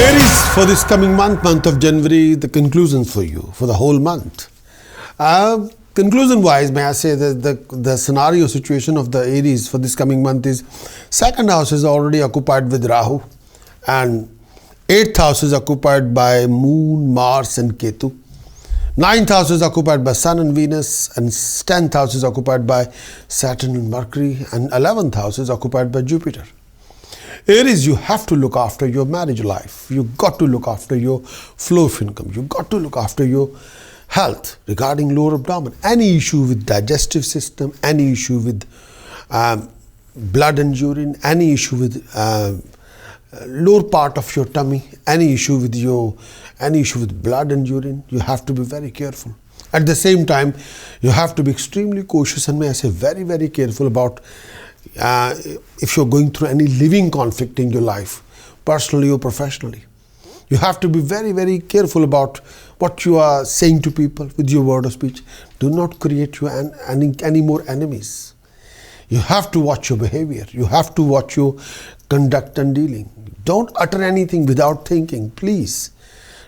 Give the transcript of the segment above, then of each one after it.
Aries, for this coming month of January, the conclusions for you for the whole month. Conclusion wise, may I say that the scenario situation of the Aries for this coming month is second house is already occupied with Rahu, and 8th house is occupied by Moon, Mars and Ketu. 9th house is occupied by Sun and Venus, and 10th house is occupied by Saturn and Mercury, and 11th house is occupied by Jupiter. Aries, you have to look after your marriage life. You got to look after your flow of income. You got to look after your health regarding lower abdomen. Any issue with digestive system, any issue with blood and urine, any issue with lower part of your tummy, any issue with blood and urine, you have to be very careful. At the same time, you have to be extremely cautious and may I say very, very careful about if you're going through any living conflict in your life, personally or professionally. You have to be very, very careful about what you are saying to people with your word of speech. Do not create any more enemies. You have to watch your behavior. You have to watch your conduct and dealing. Don't utter anything without thinking, please.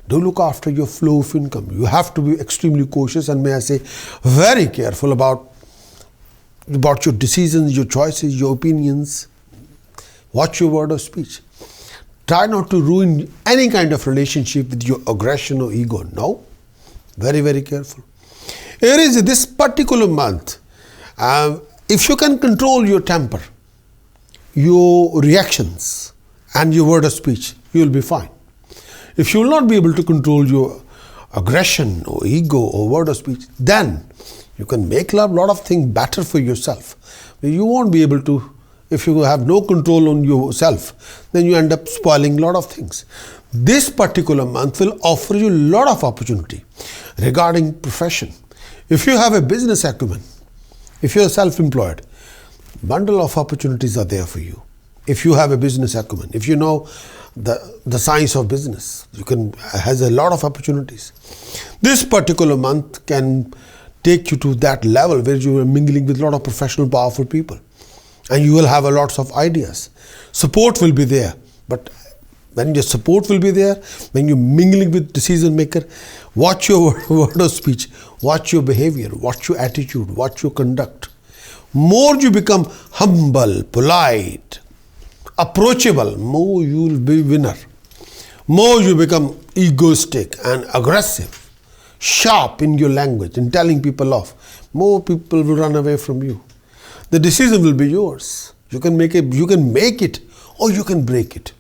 Do look after your flow of income. You have to be extremely cautious and may I say very careful about your decisions, your choices, your opinions. Watch your word of speech. Try not to ruin any kind of relationship with your aggression or ego. No. Very, very careful. Aries, this particular month, if you can control your temper, your reactions and your word of speech, you will be fine. If you will not be able to control your aggression or ego or word of speech, then you can make a lot of things better for yourself. You won't be able to, if you have no control on yourself, then you end up spoiling a lot of things. This particular month will offer you a lot of opportunity regarding profession. If you have a business acumen, if you are self-employed, bundle of opportunities are there for you. If you have a business acumen, if you know the science of business, has a lot of opportunities. This particular month can take you to that level where you are mingling with a lot of professional, powerful people. And you will have a lots of ideas. Support will be there. But when your support will be there, when you're mingling with decision maker, watch your word of speech, watch your behavior, watch your attitude, watch your conduct. More you become humble, polite, approachable, more you will be winner. More you become egoistic and aggressive, sharp in your language and telling people off, more people will run away from you. The decision will be yours. You can make it or you can break it.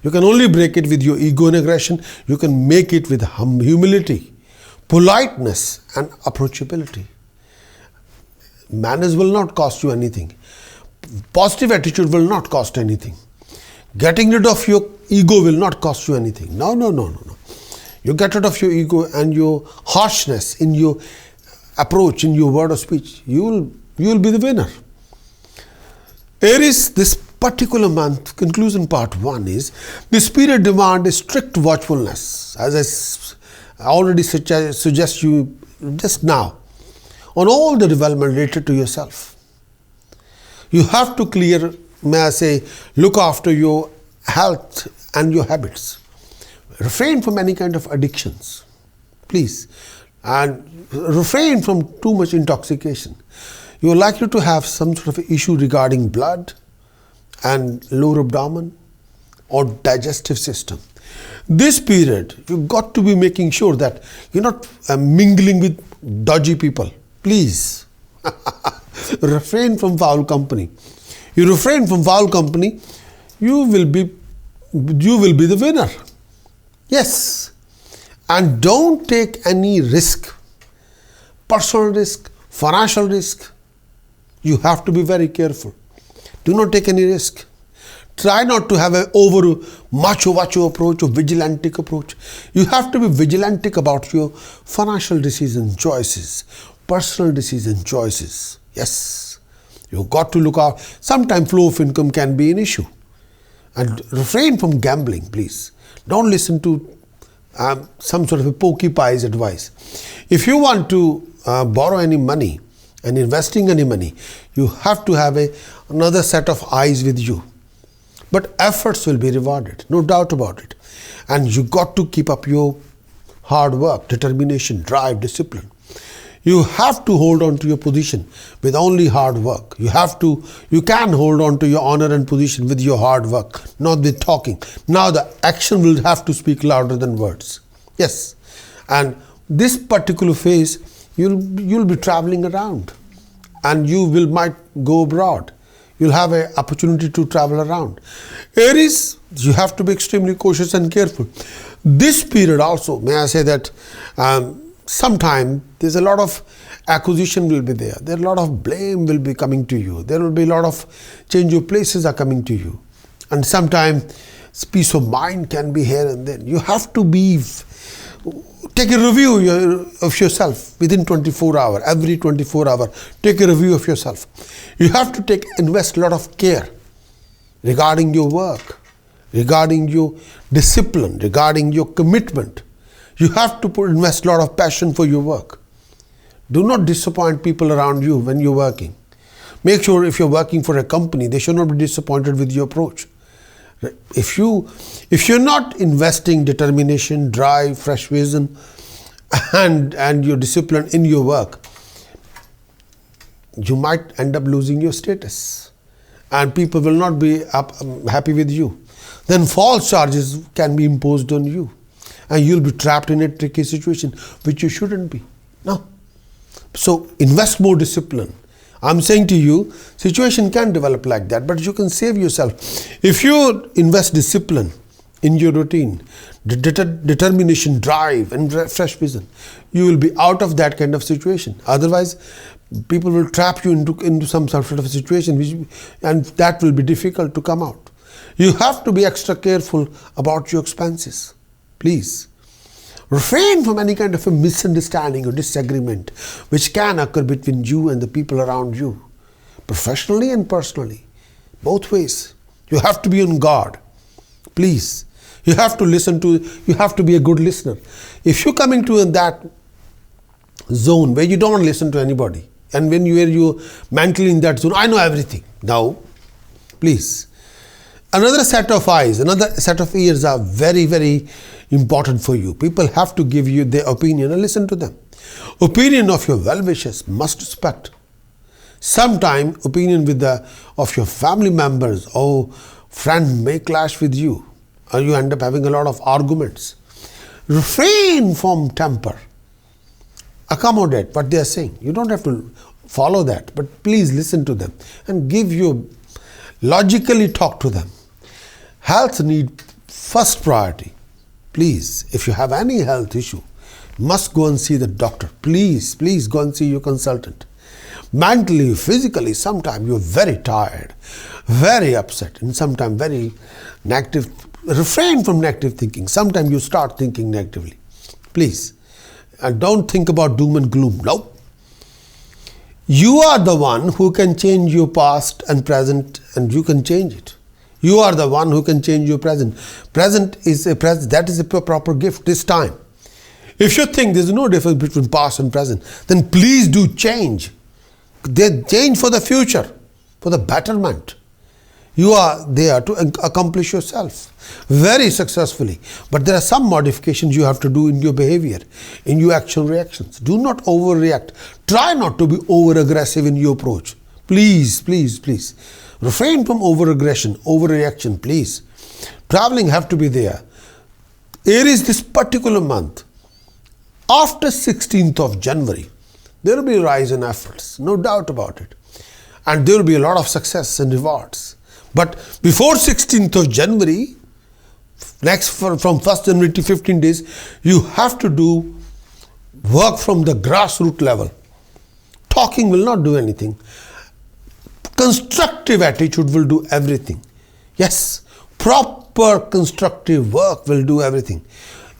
You can only break it with your ego and aggression. You can make it with humility, politeness and approachability. Manners will not cost you anything. Positive attitude will not cost anything. Getting rid of your ego will not cost you anything. No. You get rid of your ego and your harshness in your approach, in your word of speech. You will be the winner. Aries, this particular month, conclusion part 1 is, this period demands a strict watchfulness, as I already suggest you just now, on all the development related to yourself. You have to clear, may I say, look after your health and your habits. Refrain from any kind of addictions, please, and refrain from too much intoxication. You are likely to have some sort of issue regarding blood and lower abdomen or digestive system. This period, you've got to be making sure that you're not mingling with dodgy people. Please, refrain from foul company. You refrain from foul company, you will be the winner. Yes, and don't take any risk, personal risk, financial risk. You have to be very careful. Do not take any risk. Try not to have an over macho approach or vigilantic approach. You have to be vigilantic about your financial decision choices, personal decision choices. Yes, you've got to look out. Sometimes flow of income can be an issue. And refrain from gambling, please. Don't listen to some sort of a pokey pie's advice. If you want to borrow any money and investing any money, you have to have another set of eyes with you. but efforts will be rewarded, no doubt about it. And you got to keep up your hard work, determination, drive, discipline. You have to hold on to your position with only hard work. You can hold on to your honor and position with your hard work, not with talking. Now the action will have to speak louder than words. Yes. And this particular phase, you'll be traveling around, and might go abroad. You'll have an opportunity to travel around. Aries, you have to be extremely cautious and careful. This period also, may I say that sometime there's a lot of accusation will be there. There a lot of blame will be coming to you. There will be a lot of change of places are coming to you. And sometimes peace of mind can be here and then. You have to take a review of yourself within 24 hours. Every 24 hours, take a review of yourself. You have to invest a lot of care regarding your work, regarding your discipline, regarding your commitment. You have to invest a lot of passion for your work. Do not disappoint people around you when you're working. Make sure if you're working for a company, they should not be disappointed with your approach. If you're not investing determination, drive, fresh vision, and your discipline in your work, you might end up losing your status, and people will not be happy with you. Then false charges can be imposed on you, and you'll be trapped in a tricky situation which you shouldn't be. No. So invest more discipline. I'm saying to you, situation can develop like that, but you can save yourself. If you invest discipline in your routine, determination, drive, and fresh vision, you will be out of that kind of situation. Otherwise, people will trap you into some sort of situation, and that will be difficult to come out. You have to be extra careful about your expenses. Please. Refrain from any kind of a misunderstanding or disagreement which can occur between you and the people around you, professionally and personally, both ways. You have to be on guard. Please. You have to be a good listener. If you come into that zone where you don't listen to anybody, and when you're mentally in that zone, I know everything. No, please. Another set of eyes, another set of ears are very, very important for you. People have to give you their opinion and listen to them. Opinion of your well-wishers must respect. Sometimes opinion of your family members or friend may clash with you, or you end up having a lot of arguments. Refrain from temper. Accommodate what they are saying. You don't have to follow that, but please listen to them and logically talk to them. Health need first priority. Please, if you have any health issue, must go and see the doctor. Please go and see your consultant. Mentally, physically, sometimes you're very tired, very upset, and sometimes very negative. Refrain from negative thinking. Sometimes you start thinking negatively. Please. And don't think about doom and gloom. No. You are the one who can change your past and present, and you can change it. You are the one who can change your present. Present is that is a proper gift this time. If you think there's no difference between past and present, then please do change. They change for the future, for the betterment. You are there to accomplish yourself very successfully. But there are some modifications you have to do in your behavior, in your action reactions. Do not overreact. Try not to be over-aggressive in your approach. Please. Refrain from over-aggression, overreaction, please. Traveling have to be there. Aries, this particular month, after 16th of January, there will be a rise in efforts, no doubt about it. And there will be a lot of success and rewards. But before 16th of January, from 1st January to 15 days, you have to do work from the grassroots level. Talking will not do anything. Constructive attitude will do everything. Yes, proper constructive work will do everything.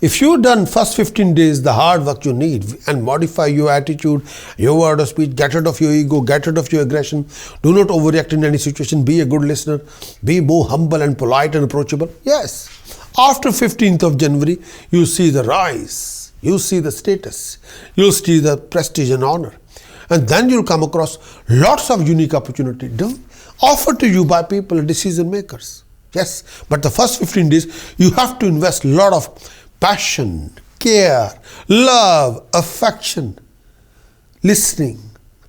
If you've done first 15 days the hard work you need and modify your attitude, your word of speech, get rid of your ego, get rid of your aggression, do not overreact in any situation, be a good listener, be more humble and polite and approachable. Yes, after 15th of January, you see the rise, you see the status, you'll see the prestige and honor. And then you'll come across lots of unique opportunity offered to you by people, decision makers. Yes, but the first 15 days, you have to invest a lot of passion, care, love, affection, listening,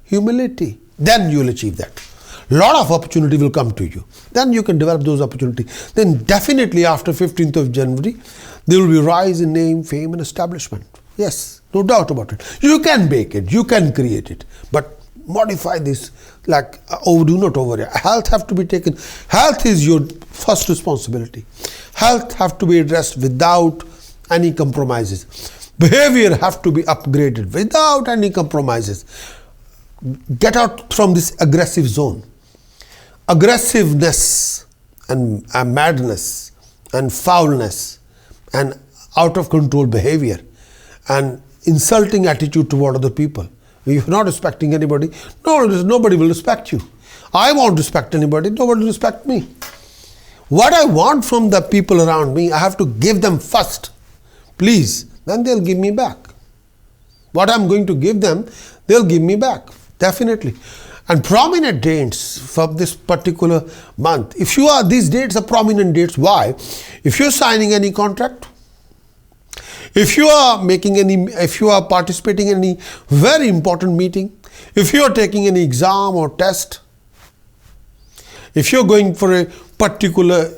humility. Then you will achieve that. Lot of opportunity will come to you. Then you can develop those opportunities. Then definitely after 15th of January, there will be rise in name, fame and establishment. Yes, no doubt about it. You can make it, you can create it, but modify this, like do not overreact. Health have to be taken. Health is your first responsibility. Health have to be addressed without any compromises. Behavior have to be upgraded without any compromises. Get out from this aggressive zone. Aggressiveness and madness and foulness and out of control behavior and insulting attitude toward other people. If you're not respecting anybody, nobody will respect you. I won't respect anybody, nobody will respect me. What I want from the people around me, I have to give them first. Please, then they'll give me back. What I'm going to give them, they'll give me back. Definitely. And prominent dates for this particular month. These dates are prominent dates. Why? If you're signing any contract, if you are participating in any very important meeting, if you are taking any exam or test, if you're going for a particular,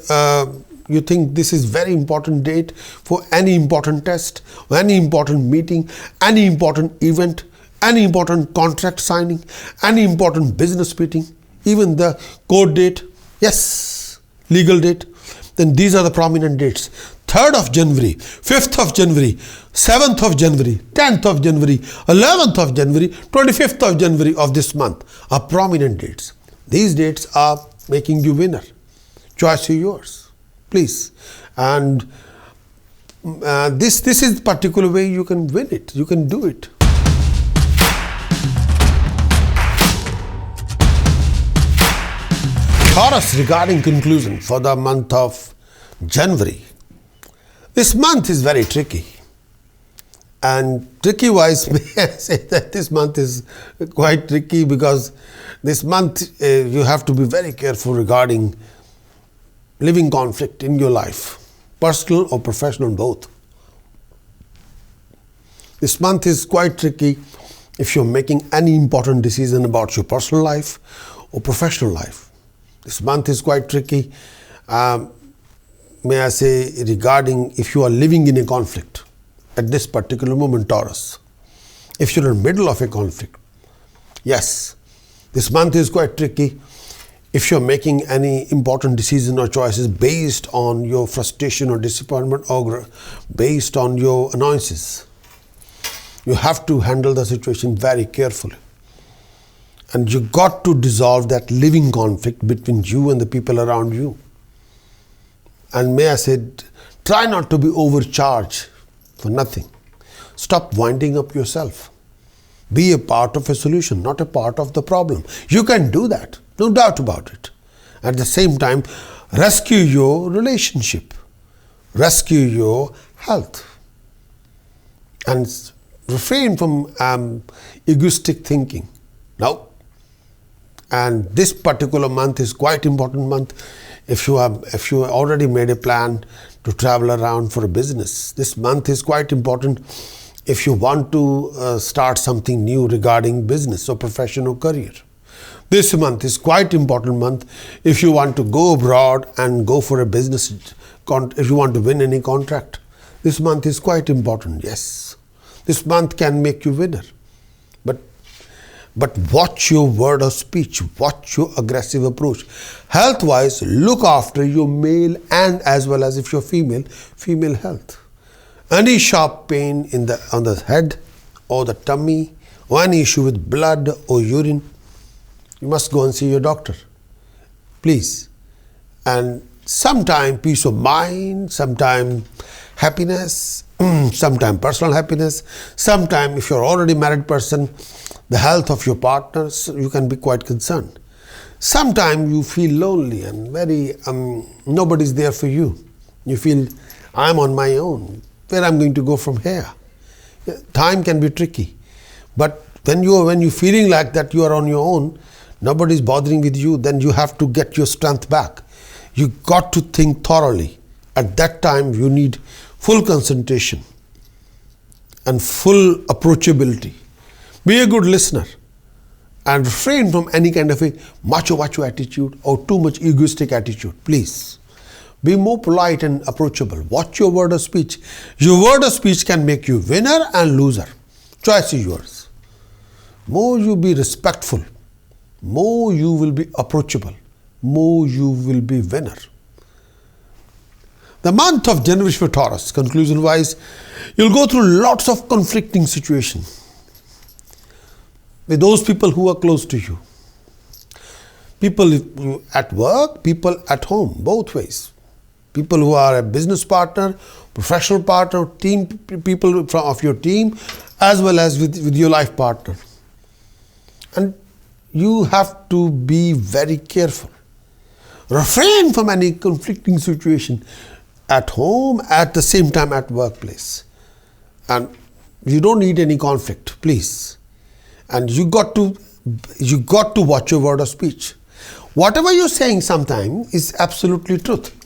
you think this is very important date for any important test, or any important meeting, any important event, any important contract signing, any important business meeting, even the court date, yes, legal date, then these are the prominent dates. 3rd of January, 5th of January, 7th of January, 10th of January, 11th of January, 25th of January of this month are prominent dates. These dates are making you winner. Choice is yours, please. And this is the particular way you can win it. You can do it. Taurus, regarding conclusion for the month of January. This month is very tricky. And tricky wise, may I say that this month is quite tricky because this month you have to be very careful regarding living conflict in your life, personal or professional, both. This month is quite tricky if you're making any important decision about your personal life or professional life. This month is quite tricky, may I say, regarding if you are living in a conflict at this particular moment, Taurus. If you're in the middle of a conflict, yes, this month is quite tricky if you're making any important decision or choices based on your frustration or disappointment or based on your annoyances. You have to handle the situation very carefully. And you got to dissolve that living conflict between you and the people around you. And may I say, try not to be overcharged for nothing. Stop winding up yourself. Be a part of a solution, not a part of the problem. You can do that, no doubt about it. At the same time, rescue your relationship, rescue your health, and refrain from egoistic thinking. Now, and this particular month is quite important month. If you already made a plan to travel around for a business, this month is quite important if you want to start something new regarding business or profession or career. This month is quite important month if you want to go abroad and go for a business, if you want to win any contract. This month is quite important, yes. This month can make you winner. But watch your word of speech, watch your aggressive approach. Health-wise, look after your male and as well as if you're female health. Any sharp pain on the head or the tummy or any issue with blood or urine, you must go and see your doctor, please. And sometime peace of mind, sometime happiness, sometime personal happiness, sometime if you're already married person, the health of your partners, you can be quite concerned. Sometimes you feel lonely and very, nobody's there for you. You feel, I'm on my own. Where I'm going to go from here? Time can be tricky. But when you're feeling like that you are on your own, nobody's bothering with you, then you have to get your strength back. You got to think thoroughly. At that time, you need full concentration and full approachability. Be a good listener and refrain from any kind of a macho attitude or too much egoistic attitude. Please be more polite and approachable. Watch your word of speech. Your word of speech can make you winner and loser. Choice is yours. More you be respectful, more you will be approachable, more you will be winner. The month of January for Taurus, conclusion wise, you'll go through lots of conflicting situations with those people who are close to you. People at work, people at home, both ways. People who are a business partner, professional partner, team people of your team, as well as with your life partner. And you have to be very careful. Refrain from any conflicting situation at home, at the same time at workplace. And you don't need any conflict, please. And you got to watch your word of speech. Whatever you're saying sometimes is absolutely truth.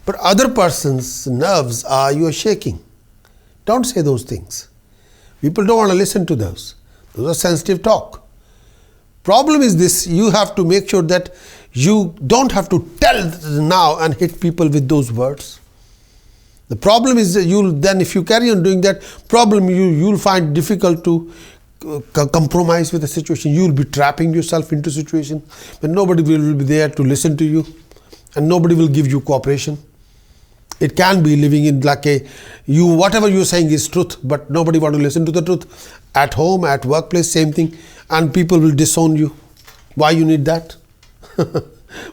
But other person's nerves you are shaking. Don't say those things. People don't want to listen to those. Those are sensitive talk. Problem is this, you have to make sure that you don't have to tell now and hit people with those words. The problem is that if you carry on doing that, you'll find difficult to compromise with the situation. You'll be trapping yourself into a situation when nobody will be there to listen to you and nobody will give you cooperation. It can be living in like whatever you're saying is truth, but nobody want to listen to the truth. At home, at workplace, same thing. And people will disown you. Why you need that?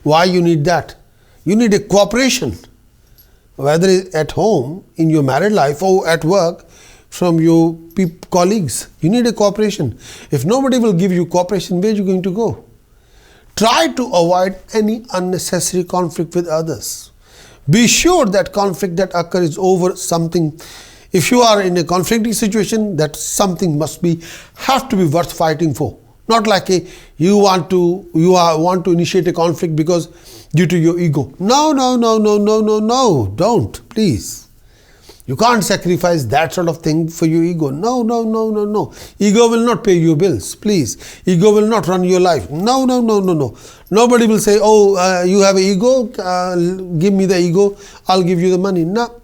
Why you need that? You need a cooperation. Whether at home, in your married life, or at work, from your colleagues. You need a cooperation. If nobody will give you cooperation, where are you going to go? Try to avoid any unnecessary conflict with others. Be sure that conflict that occurs over something. If you are in a conflicting situation, that something have to be worth fighting for. Not like you want to initiate a conflict because due to your ego. No, don't, please. You can't sacrifice that sort of thing for your ego. No. Ego will not pay your bills, please. Ego will not run your life. No. Nobody will say, you have an ego, give me the ego, I'll give you the money. No.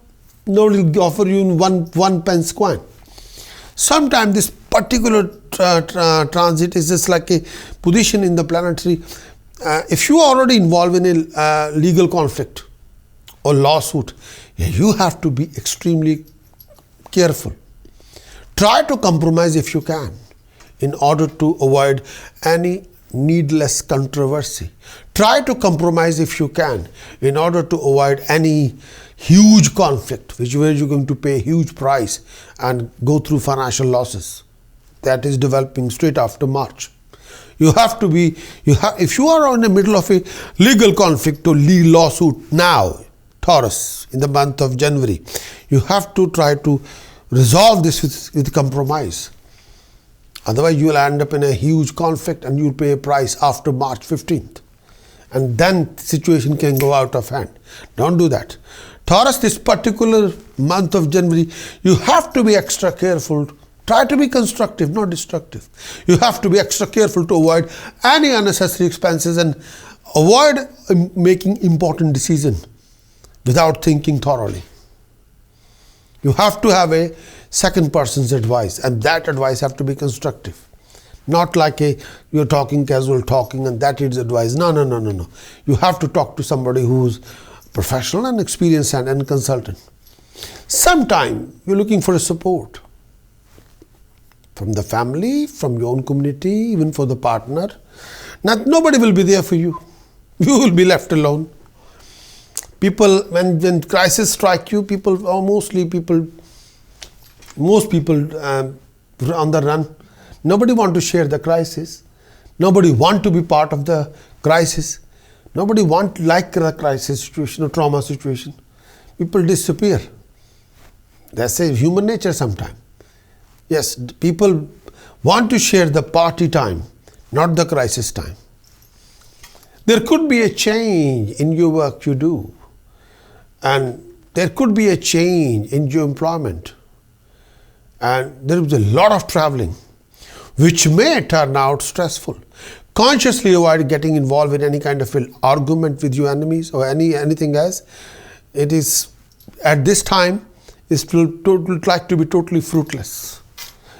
Nobody will offer you one pence coin. Sometimes this particular transit is just like a position in the planetary. If you are already involved in a legal conflict or lawsuit, you have to be extremely careful. Try to compromise if you can in order to avoid any needless controversy. Try to compromise if you can in order to avoid any huge conflict, where you're going to pay a huge price and go through financial losses. That is developing straight after March. If you are in the middle of a legal conflict or legal lawsuit now, Taurus, in the month of January, you have to try to resolve this with compromise. Otherwise, you will end up in a huge conflict and you'll pay a price after March 15th. And then the situation can go out of hand. Don't do that. Taurus, this particular month of January, you have to be extra careful. Try to be constructive, not destructive. You have to be extra careful to avoid any unnecessary expenses and avoid making important decisions without thinking thoroughly. You have to have a second person's advice, and that advice have to be constructive. Not like you're talking casual talking and that is advice. No. You have to talk to somebody who's professional and experienced and consultant. Sometime you're looking for a support from the family, from your own community, even for the partner. Nobody will be there for you. You will be left alone. People, when crisis strike you, most people on the run. Nobody want to share the crisis. Nobody want to be part of the crisis. Nobody like the crisis situation or trauma situation. People disappear. That's a human nature sometimes. Yes, people want to share the party time, not the crisis time. There could be a change in your work you do, and there could be a change in your employment, and there is a lot of traveling which may turn out stressful. Consciously avoid getting involved in any kind of an argument with your enemies or anything else. It is at this time is like to be totally fruitless.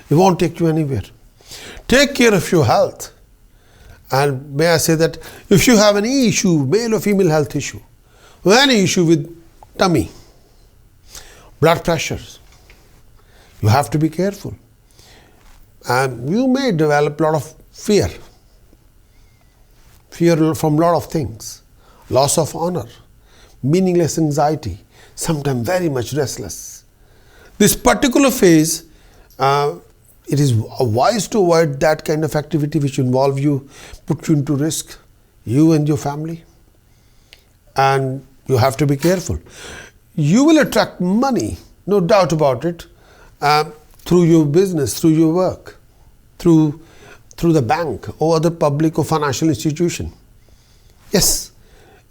It won't take you anywhere. Take care of your health. And may I say that if you have any issue, male or female health issue, or any issue with tummy, blood pressures, you have to be careful. And you may develop a lot of fear from a lot of things, loss of honor, meaningless anxiety, sometimes very much restless. This particular phase, it is wise to avoid that kind of activity which involve you, put you into risk, you and your family. And you have to be careful. You will attract money, no doubt about it, through your business, through your work, through the bank or other public or financial institution. Yes,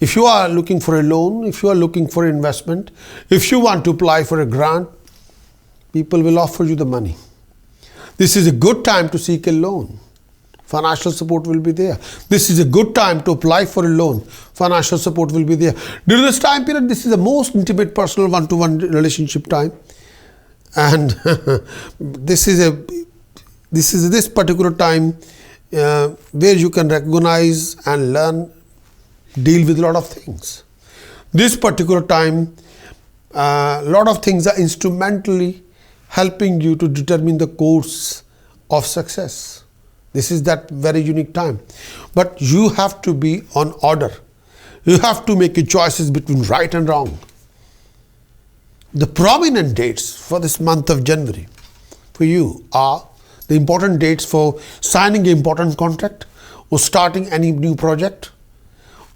if you are looking for a loan, if you are looking for investment, if you want to apply for a grant, people will offer you the money. This is a good time to seek a loan. Financial support will be there. This is a good time to apply for a loan. Financial support will be there. During this time period, this is the most intimate, personal, one-to-one relationship time. And this particular time where you can recognize and learn, deal with a lot of things. This particular time, a lot of things are instrumentally helping you to determine the course of success. This is that very unique time. But you have to be on order. You have to make choices between right and wrong. The prominent dates for this month of January for you are the important dates for signing an important contract or starting any new project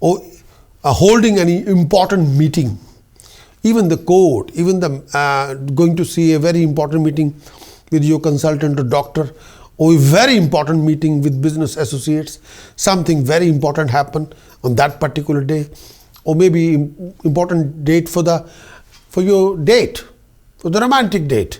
or holding any important meeting. Even the court, even the going to see a very important meeting with your consultant or doctor, or a very important meeting with business associates, something very important happened on that particular day, or maybe important date for your date, for the romantic date.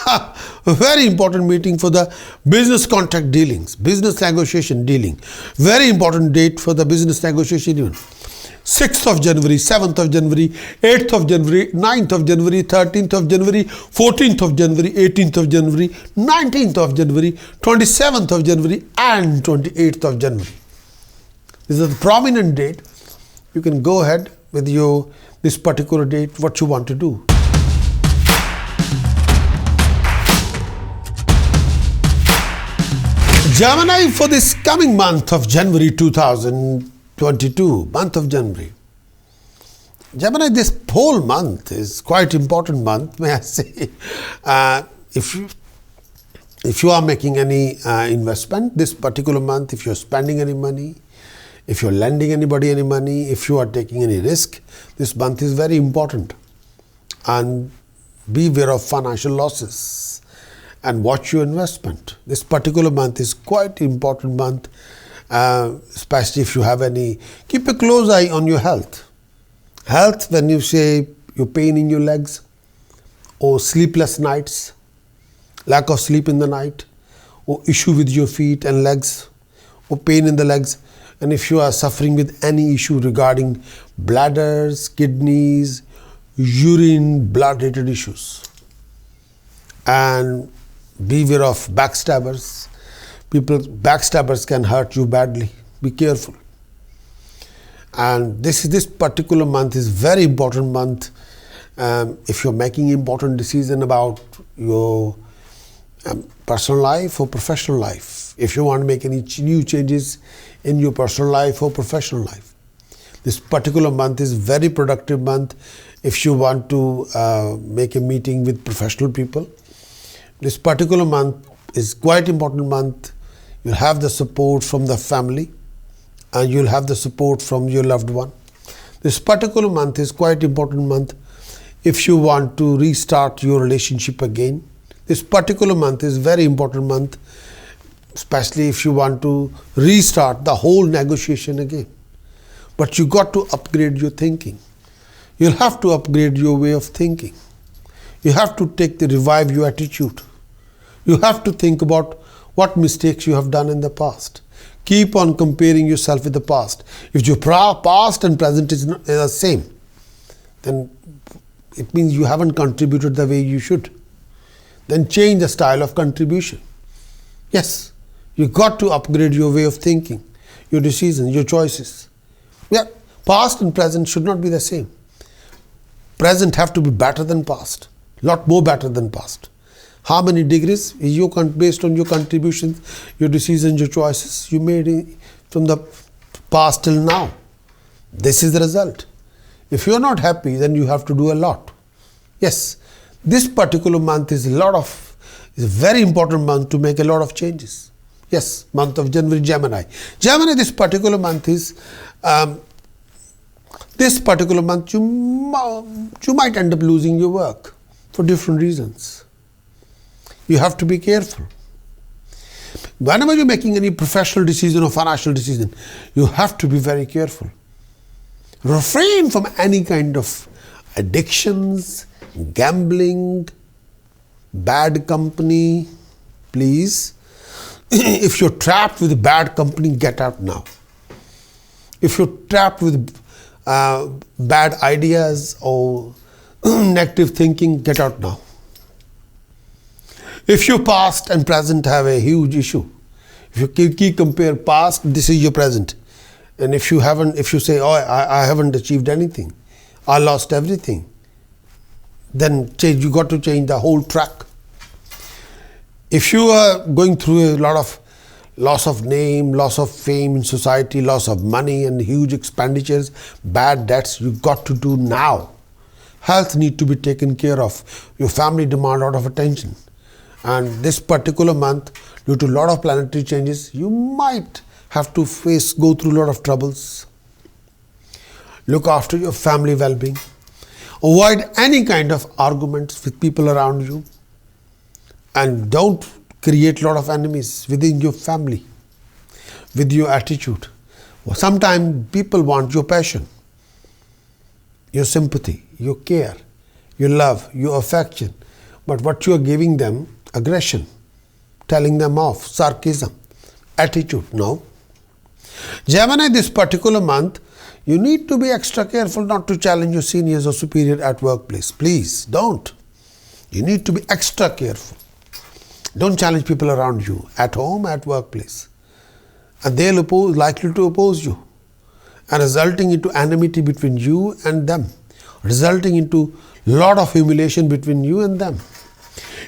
A very important meeting for the business contract dealings, business negotiation dealing. Very important date for the business negotiation even. 6th of January, 7th of January, 8th of January, 9th of January, 13th of January, 14th of January, 18th of January, 19th of January, 27th of January and 28th of January. This is the prominent date. You can go ahead with this particular date, what you want to do. Gemini, for this coming month of January 2022, month of January. Gemini, this whole month is quite important month, may I say. If you are making any investment this particular month, if you're spending any money, if you're lending anybody any money, if you are taking any risk, this month is very important. And beware of financial losses and watch your investment. This particular month is quite important month, especially if you have any. Keep a close eye on your health. Health, when you say your pain in your legs, or sleepless nights, lack of sleep in the night, or issue with your feet and legs, or pain in the legs, and if you are suffering with any issue regarding bladders, kidneys, urine, blood-related issues. And beware of backstabbers. Backstabbers can hurt you badly. Be careful. And this particular month is very important month. If you're making important decision about your personal life or professional life, if you want to make any new changes in your personal life or professional life, this particular month is very productive month. If you want to make a meeting with professional people, this particular month is quite important month. You'll have the support from the family and you'll have the support from your loved one. This particular month is quite important month if you want to restart your relationship again. This particular month is very important month, especially if you want to restart the whole negotiation again. But you got to upgrade your thinking. You'll have to upgrade your way of thinking. You have to revive your attitude. You have to think about what mistakes you have done in the past. Keep on comparing yourself with the past. If your past and present is the same, then it means you haven't contributed the way you should. Then change the style of contribution. Yes, you got to upgrade your way of thinking, your decisions, your choices. Yeah, past and present should not be the same. Present have to be better than past, lot more better than past. How many degrees is based on your contributions, your decisions, your choices you made from the past till now. This is the result. If you are not happy, then you have to do a lot. Yes, this particular month is a very important month to make a lot of changes. Yes, month of January, Gemini. Gemini, this particular month you might end up losing your work for different reasons. You have to be careful. Whenever you're making any professional decision or financial decision, you have to be very careful. Refrain from any kind of addictions, gambling, bad company, please. If you're trapped with bad company, get out now. If you're trapped with bad ideas or negative thinking, get out now. If your past and present have a huge issue, if you keep compare past, this is your present. And if you say, oh, I haven't achieved anything, I lost everything, then you got to change the whole track. If you are going through a lot of loss of name, loss of fame in society, loss of money and huge expenditures, bad debts, you got to do now. Health need to be taken care of. Your family demand a lot of attention. And this particular month, due to a lot of planetary changes, you might have to go through a lot of troubles. Look after your family well-being. Avoid any kind of arguments with people around you. And don't create a lot of enemies within your family, with your attitude. Sometimes people want your passion, your sympathy, your care, your love, your affection. But what you are giving them, aggression, telling them off, sarcasm, attitude, no. Gemini, this particular month, you need to be extra careful not to challenge your seniors or superior at workplace. Please, don't. You need to be extra careful. Don't challenge people around you, at home, at workplace. And they'll likely to oppose you, and resulting into enmity between you and them, resulting into a lot of humiliation between you and them.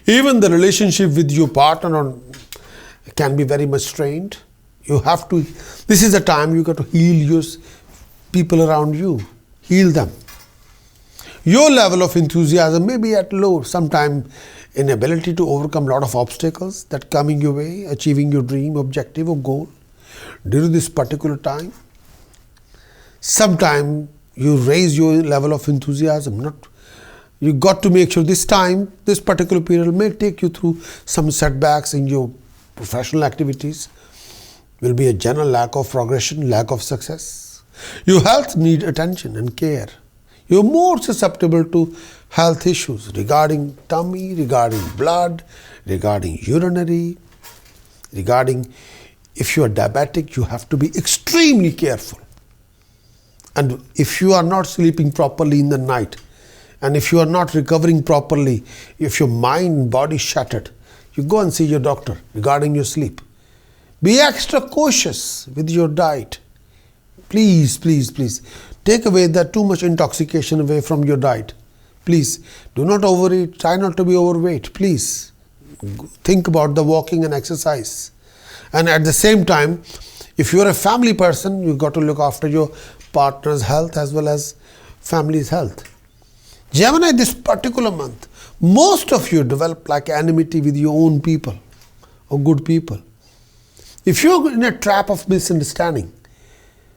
Even the relationship with your partner can be very much strained. This is the time you got to heal your people around you. Heal them. Your level of enthusiasm may be at low, sometime inability to overcome a lot of obstacles that coming your way, achieving your dream, objective or goal. During this particular time, sometime you raise your level of enthusiasm. You got to make sure this particular period may take you through some setbacks in your professional activities. Will be a general lack of progression, lack of success. Your health need attention and care. You're more susceptible to health issues regarding tummy, regarding blood, regarding urinary, regarding if you are diabetic, you have to be extremely careful. And if you are not sleeping properly in the night, and if you are not recovering properly, if your mind and body shattered, you go and see your doctor regarding your sleep. Be extra cautious with your diet. Please, please, please. Take away that too much intoxication away from your diet. Please, do not overeat. Try not to be overweight. Please, think about the walking and exercise. And at the same time, if you are a family person, you got to look after your partner's health as well as family's health. Gemini, this particular month, most of you develop like enmity with your own people or good people. If you're in a trap of misunderstanding,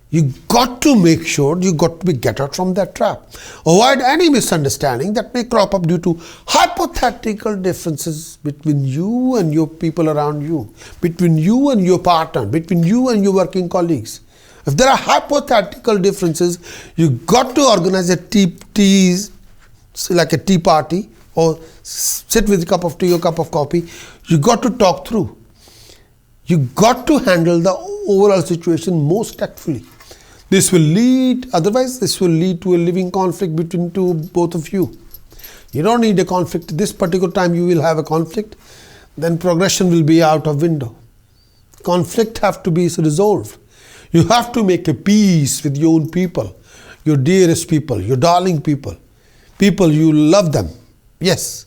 you got to make sure get out from that trap. Avoid any misunderstanding that may crop up due to hypothetical differences between you and your people around you, between you and your partner, between you and your working colleagues. If there are hypothetical differences, you got to organize a tea like a tea party, or sit with a cup of tea or cup of coffee. You got to talk through. You got to handle the overall situation most tactfully. This will lead to a living conflict between both of you. You don't need a conflict. This particular time you will have a conflict, then progression will be out of window. Conflict have to be resolved. You have to make a peace with your own people, your dearest people, your darling people. People, you love them. Yes.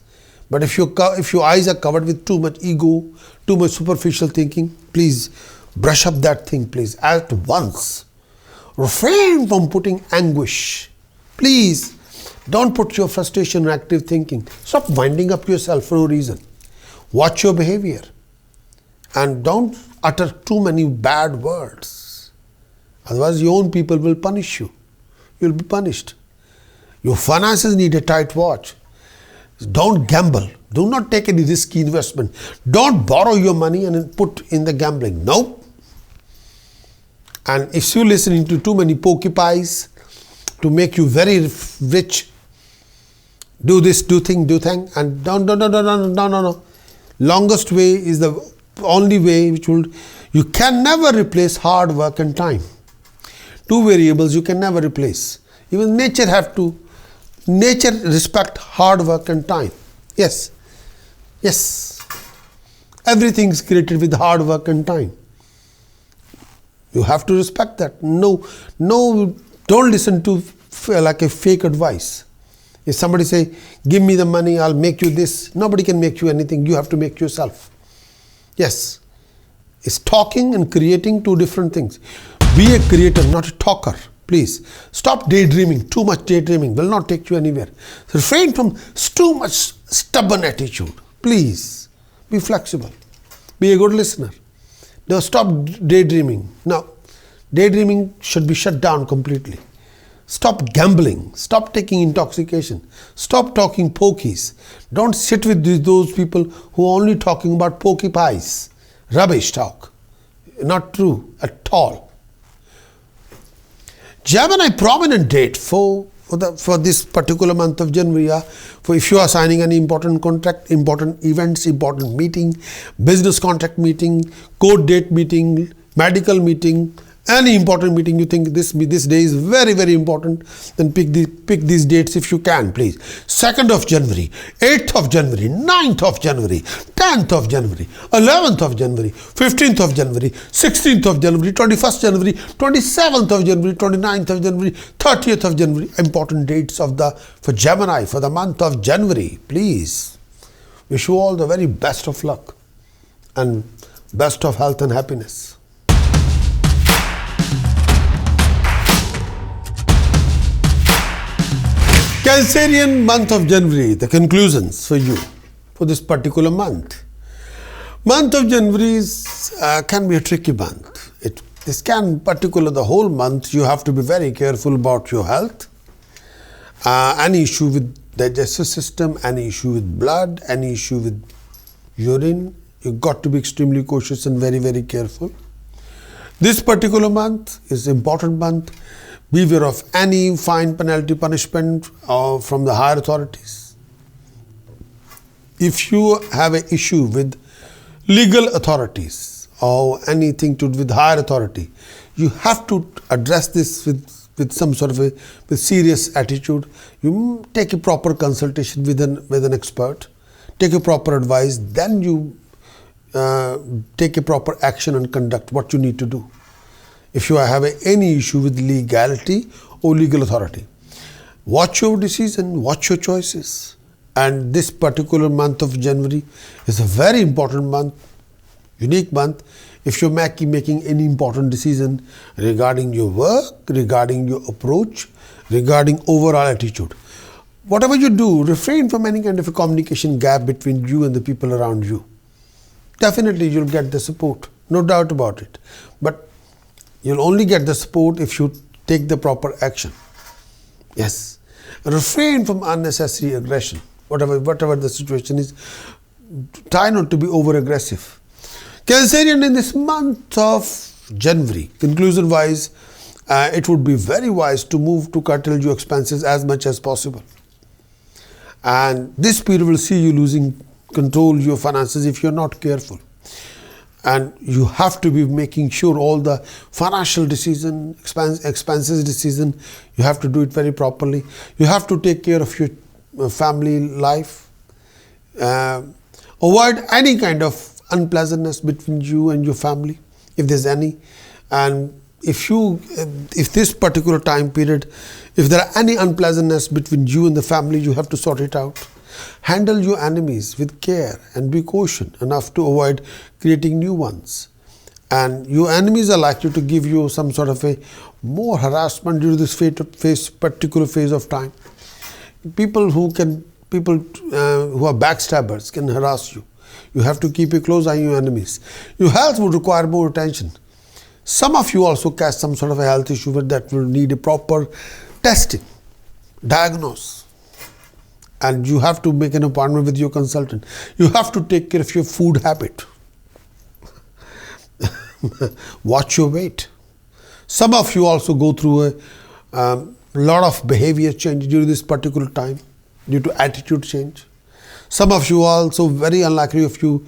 But if your eyes are covered with too much ego, too much superficial thinking, please brush up that thing, please, at once. Refrain from putting anguish. Please, don't put your frustration in active thinking. Stop winding up yourself for no reason. Watch your behavior. And don't utter too many bad words. Otherwise, your own people will punish you. You'll be punished. Your finances need a tight watch. Don't gamble. Do not take any risky investment. Don't borrow your money and put in the gambling. No. And if you're listening to too many porcupines to make you very rich, do this, do thing, and no. Longest way is the only way you can never replace hard work and time. Two variables you can never replace. Even nature respect hard work and time. Yes. Everything is created with hard work and time. You have to respect that. No, don't listen to like a fake advice. If somebody say, give me the money, I'll make you this. Nobody can make you anything. You have to make yourself. Yes. It's talking and creating two different things. Be a creator, not a talker. Please stop daydreaming. Too much daydreaming will not take you anywhere. So refrain from too much stubborn attitude. Please be flexible. Be a good listener. Don't stop daydreaming. No, daydreaming should be shut down completely. Stop gambling. Stop taking intoxication. Stop talking pokies. Don't sit with those people who are only talking about pokey pies. Rubbish talk. Not true at all. Gemini prominent date for this particular month of January, for if you are signing any important contract, important events, important meeting, business contract meeting, court date meeting, medical meeting, any important meeting you think this day is very, very important, then pick these dates if you can, please. 2nd of January, 8th of January, 9th of January, 10th of January, 11th of January, 15th of January, 16th of January, 21st January, 27th of January, 29th of January, 30th of January. Important dates for Gemini for the month of January. Please. Wish you all the very best of luck and best of health and happiness. Cancerian month of January, the conclusions for you for this particular month. Month of January can be a tricky month. The whole month you have to be very careful about your health. Any issue with digestive system, any issue with blood, any issue with urine, you've got to be extremely cautious and very, very careful. This particular month is an important month. Beware of any fine, penalty, punishment from the higher authorities. If you have an issue with legal authorities or anything to do with higher authority, you have to address this with some sort of with serious attitude. You take a proper consultation with an expert, take a proper advice, then you take a proper action and conduct what you need to do. If you have any issue with legality or legal authority, watch your decision, watch your choices. And this particular month of January is a very important month, unique month. If you're making any important decision regarding your work, regarding your approach, regarding overall attitude, whatever you do, refrain from any kind of a communication gap between you and the people around you. Definitely you'll get the support, no doubt about it. But you'll only get the support if you take the proper action. Yes. Refrain from unnecessary aggression. Whatever the situation is, try not to be over aggressive. Cancerian, in this month of January, conclusion wise, it would be very wise to move to curtail your expenses as much as possible. And this period will see you losing control your finances if you're not careful. And you have to be making sure all the financial decision, expenses decision, you have to do it very properly. You have to take care of your family life. Avoid any kind of unpleasantness between you and your family, if there's any. And if this particular time period, if there are any unpleasantness between you and the family, you have to sort it out. Handle your enemies with care and be cautious enough to avoid creating new ones. And your enemies are likely to give you some sort of a more harassment during this particular phase of time. People who are backstabbers can harass you. You have to keep a close eye on your enemies. Your health would require more attention. Some of you also catch some sort of a health issue that will need a proper testing, diagnose. And you have to make an appointment with your consultant. You have to take care of your food habit. Watch your weight. Some of you also go through a lot of behavior change during this particular time due to attitude change. Some of you are also very unlikely if you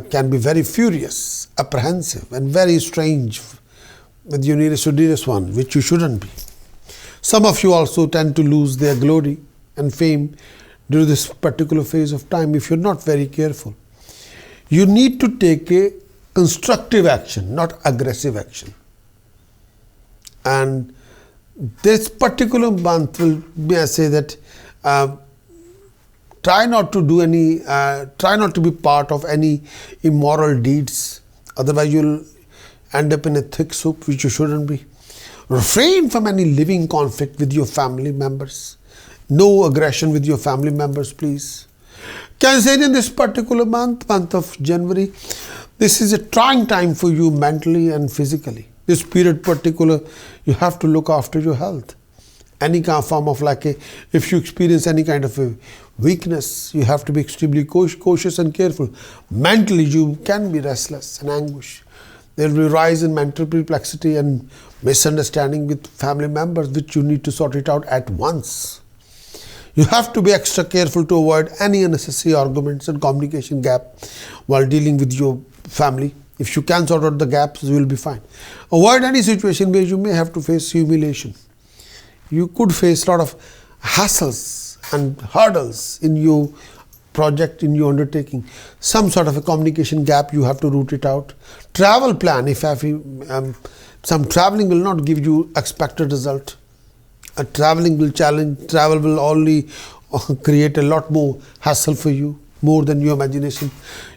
can be very furious, apprehensive, and very strange with your nearest or dearest one, which you shouldn't be. Some of you also tend to lose their glory and fame during this particular phase of time if you're not very careful. You need to take a constructive action, not aggressive action. And this particular month will, may I say that, try not to be part of any immoral deeds. Otherwise, you'll end up in a thick soup, which you shouldn't be. Refrain from any living conflict with your family members. No aggression with your family members, please. Cancerian, this particular month of January, this is a trying time for you mentally and physically. This period particular, you have to look after your health. Any kind of form of if you experience any kind of a weakness, you have to be extremely cautious and careful. Mentally, you can be restless and anguish. There will be a rise in mental perplexity and misunderstanding with family members, which you need to sort it out at once. You have to be extra careful to avoid any unnecessary arguments and communication gap while dealing with your family. If you can sort out the gaps, you will be fine. Avoid any situation where you may have to face humiliation. You could face a lot of hassles and hurdles in your project, in your undertaking. Some sort of a communication gap, you have to root it out. Travel plan, some traveling will not give you expected result. Travel will only create a lot more hassle for you, more than your imagination.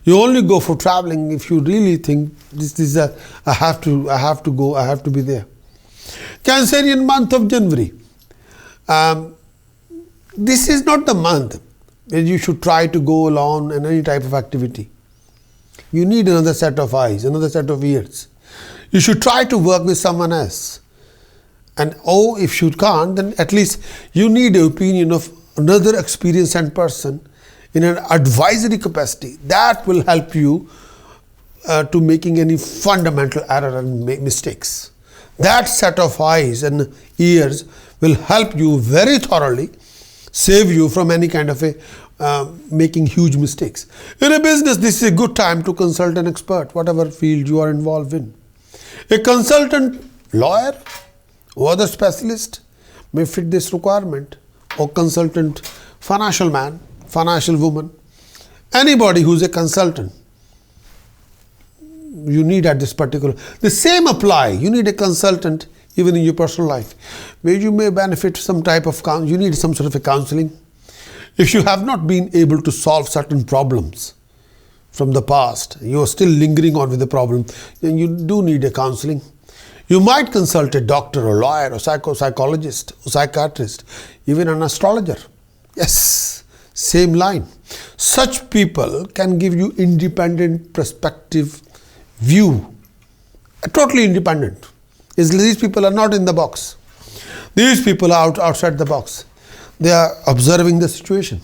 You only go for traveling if you really think I have to go, I have to be there. Cancerian, month of January. This is not the month where you should try to go alone in any type of activity. You need another set of eyes, another set of ears. You should try to work with someone else. And if you can't, then at least you need the opinion of another experienced person in an advisory capacity. That will help you to making any fundamental error and mistakes. That set of eyes and ears will help you very thoroughly, save you from any kind of making huge mistakes. In a business, this is a good time to consult an expert, whatever field you are involved in. A consultant, lawyer, or other specialist may fit this requirement, or consultant, financial man, financial woman, anybody who's a consultant. You need at this particular, the same apply. You need a consultant even in your personal life, where you may benefit some type of, you need some sort of a counseling. If you have not been able to solve certain problems from the past, you are still lingering on with the problem, then you do need a counseling. You might consult a doctor or lawyer or psychologist or psychiatrist, even an astrologer. Yes, same line. Such people can give you independent perspective view, totally independent. These people are not in the box. These people are outside the box. They are observing the situation.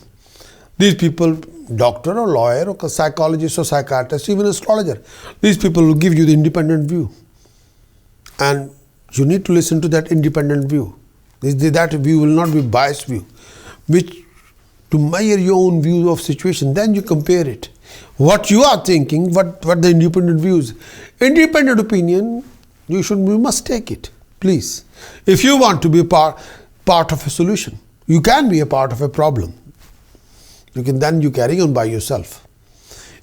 These people, doctor or lawyer or psychologist or psychiatrist, even astrologer, these people will give you the independent view. And you need to listen to that independent view. That view will not be biased view, which to measure your own view of situation. Then you compare it. What you are thinking, what the independent views. Independent opinion, you must take it. Please. If you want to be a part of a solution, you can be a part of a problem. Then you carry on by yourself.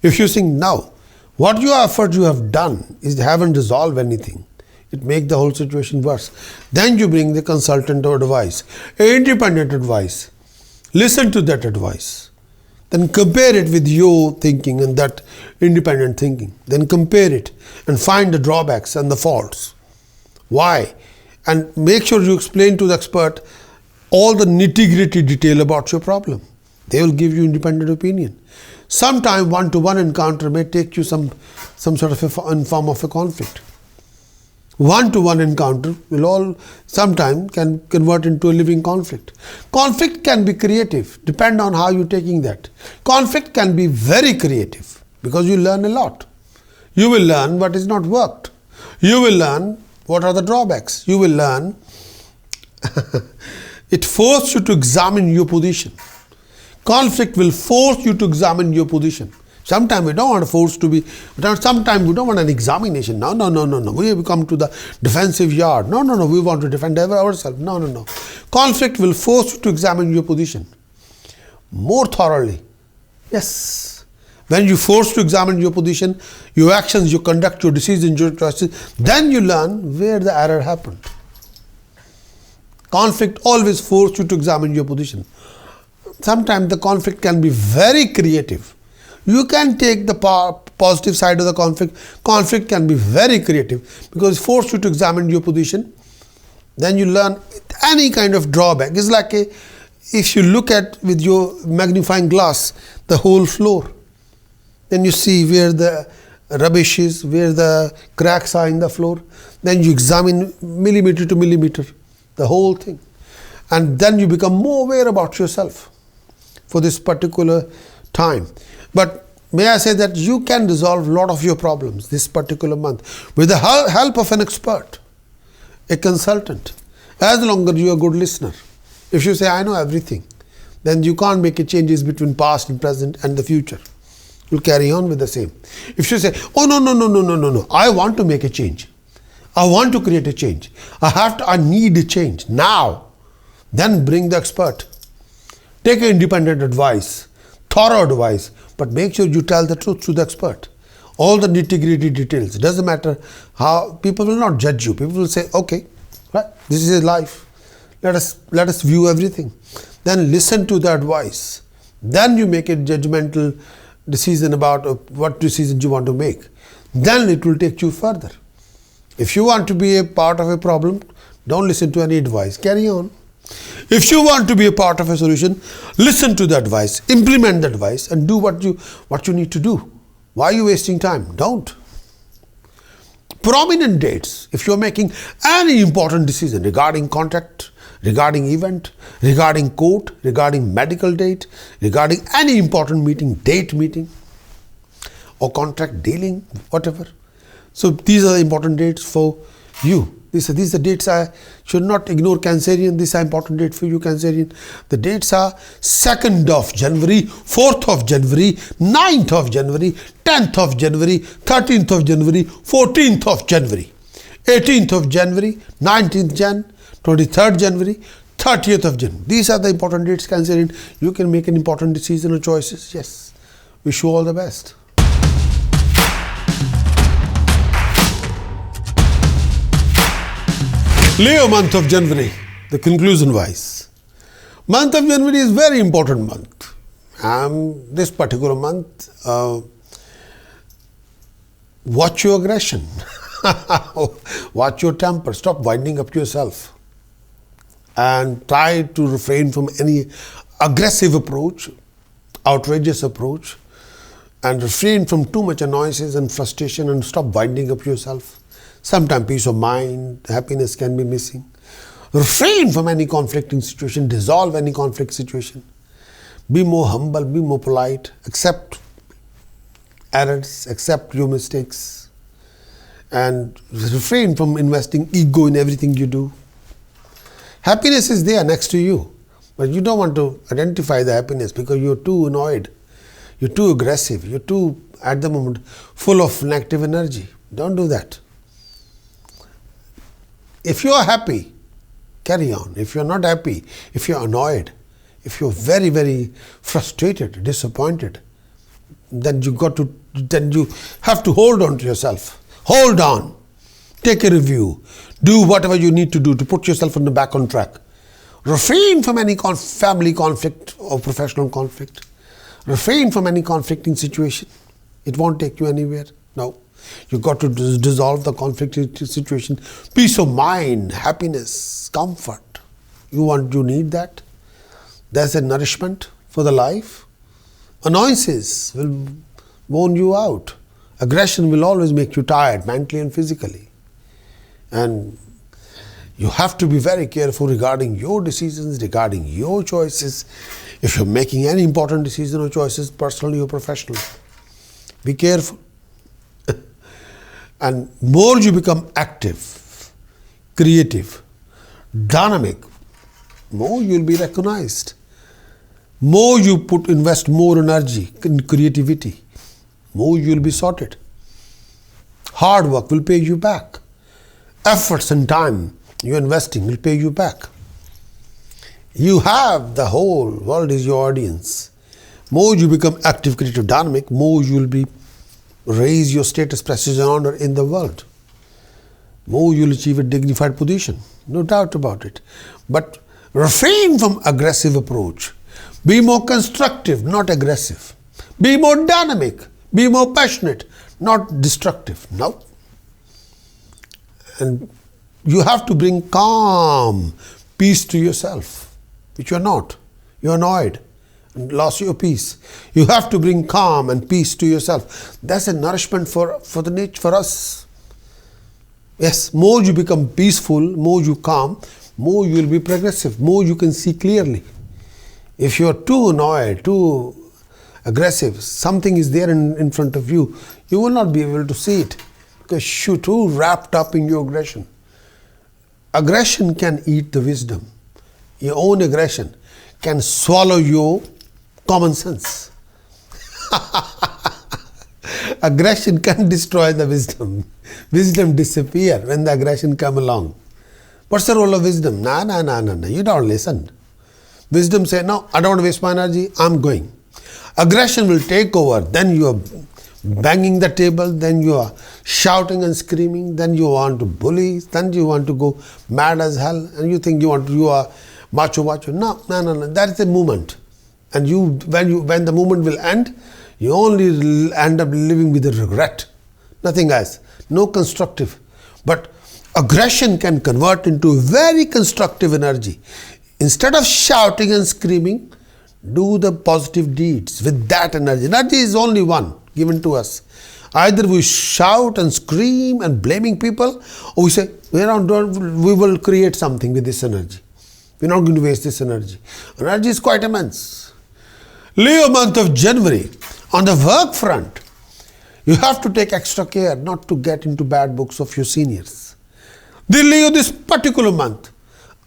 If you think now, what your effort you have done haven't resolved anything, it makes the whole situation worse. Then you bring the consultant or advice, independent advice. Listen to that advice. Then compare it with your thinking and that independent thinking. Then compare it and find the drawbacks and the faults. Why? And make sure you explain to the expert all the nitty-gritty detail about your problem. They will give you independent opinion. Sometimes one-to-one encounter may take you some sort of in form of a conflict. One-to-one encounter will sometimes can convert into a living conflict. Conflict can be creative, depend on how you're taking that. Conflict can be very creative because you learn a lot. You will learn what is not worked. You will learn what are the drawbacks. You will learn. It forces you to examine your position. Conflict will force you to examine your position. Sometimes we don't want sometimes we don't want an examination. No. We come to the defensive yard. No. We want to defend ourselves. No. Conflict will force you to examine your position more thoroughly. Yes. When you force to examine your position, your actions, your conduct, your decisions, your choices, then you learn where the error happened. Conflict always forces you to examine your position. Sometimes the conflict can be very creative. You can take the positive side of the conflict. Conflict can be very creative because it forces you to examine your position. Then you learn any kind of drawback. It's like if you look at with your magnifying glass the whole floor, then you see where the rubbish is, where the cracks are in the floor. Then you examine millimeter to millimeter the whole thing. And then you become more aware about yourself for this particular time. But may I say that you can resolve a lot of your problems this particular month with the help of an expert, a consultant, as long as you are a good listener. If you say, I know everything, then you can't make changes between past and present and the future. You'll carry on with the same. If you say, oh no, I want to make a change. I want to create a change. I need a change now. Then bring the expert. Take independent advice, thorough advice, but make sure you tell the truth to the expert. All the nitty-gritty details. It doesn't matter how, people will not judge you. People will say, okay, right, this is life. Let us view everything. Then listen to the advice. Then you make a judgmental decision about what decisions you want to make. Then it will take you further. If you want to be a part of a problem, don't listen to any advice. Carry on. If you want to be a part of a solution, listen to the advice, implement the advice, and do what you need to do. Why are you wasting time? Don't. Prominent dates. If you are making any important decision regarding contract, regarding event, regarding court, regarding medical date, regarding any important meeting, date meeting, or contract dealing, whatever. So these are the important dates for you. These are dates I should not ignore, Cancerian. These are important dates for you, Cancerian. The dates are 2nd of January, 4th of January, 9th of January, 10th of January, 13th of January, 14th of January, 18th of January, 19th Jan, 23rd January, 30th of January. These are the important dates, Cancerian. You can make an important decision or choices. Yes. Wish you all the best. Leo month of January, the conclusion wise. Month of January is very important month. This particular month, watch your aggression. Watch your temper. Stop winding up yourself. And try to refrain from any aggressive approach, outrageous approach, and refrain from too much annoyances and frustration, and stop winding up yourself. Sometimes peace of mind, happiness can be missing. Refrain from any conflicting situation, dissolve any conflict situation. Be more humble, be more polite, accept errors, accept your mistakes, and refrain from investing ego in everything you do. Happiness is there next to you, but you don't want to identify the happiness because you're too annoyed, you're too aggressive, you're too, at the moment, full of negative energy. Don't do that. If you are happy, carry on. If you're not happy, if you're annoyed, if you're very, very frustrated, disappointed, then you have to hold on to yourself. Hold on. Take a review. Do whatever you need to do to put yourself back on track. Refrain from any family conflict or professional conflict. Refrain from any conflicting situation. It won't take you anywhere. No. You've got to dissolve the conflicting situation. Peace of mind, happiness, comfort. You need that. There's a nourishment for the life. Annoyances will worn you out. Aggression will always make you tired, mentally and physically. And you have to be very careful regarding your decisions, regarding your choices. If you're making any important decision or choices, personally or professionally, be careful. And more you become active, creative, dynamic, more you'll be recognized. More you invest more energy in creativity, more you'll be sorted. Hard work will pay you back. Efforts and time you're investing will pay you back. You have the whole world is your audience. More you become active, creative, dynamic, more you'll be raise your status, prestige and honor in the world. More you'll achieve a dignified position, no doubt about it. But refrain from aggressive approach. Be more constructive, not aggressive. Be more dynamic, be more passionate, not destructive. No. And you have to bring calm, peace to yourself, which you're not. You're annoyed and lost your peace. You have to bring calm and peace to yourself. That's a nourishment for us. Yes, more you become peaceful, more you calm, more you will be progressive, more you can see clearly. If you're too annoyed, too aggressive, something is there in front of you, you will not be able to see it because you're too wrapped up in your aggression. Aggression can eat the wisdom. Your own aggression can swallow your common sense. Aggression can destroy the wisdom. Wisdom disappear when the aggression come along. What's the role of wisdom? No. You don't listen. Wisdom say, no, I don't want to waste my energy, I'm going. Aggression will take over. Then you are banging the table, then you are shouting and screaming, then you want to bully, then you want to go mad as hell, and you think you are macho. No. That is a movement. And when the movement will end, you only end up living with a regret. Nothing else. No constructive. But aggression can convert into very constructive energy. Instead of shouting and screaming, do the positive deeds with that energy. Energy is only one given to us. Either we shout and scream and blaming people, or we say, we will create something with this energy. We're not going to waste this energy. Energy is quite immense. Leo month of January, on the work front, you have to take extra care not to get into bad books of your seniors. This particular month,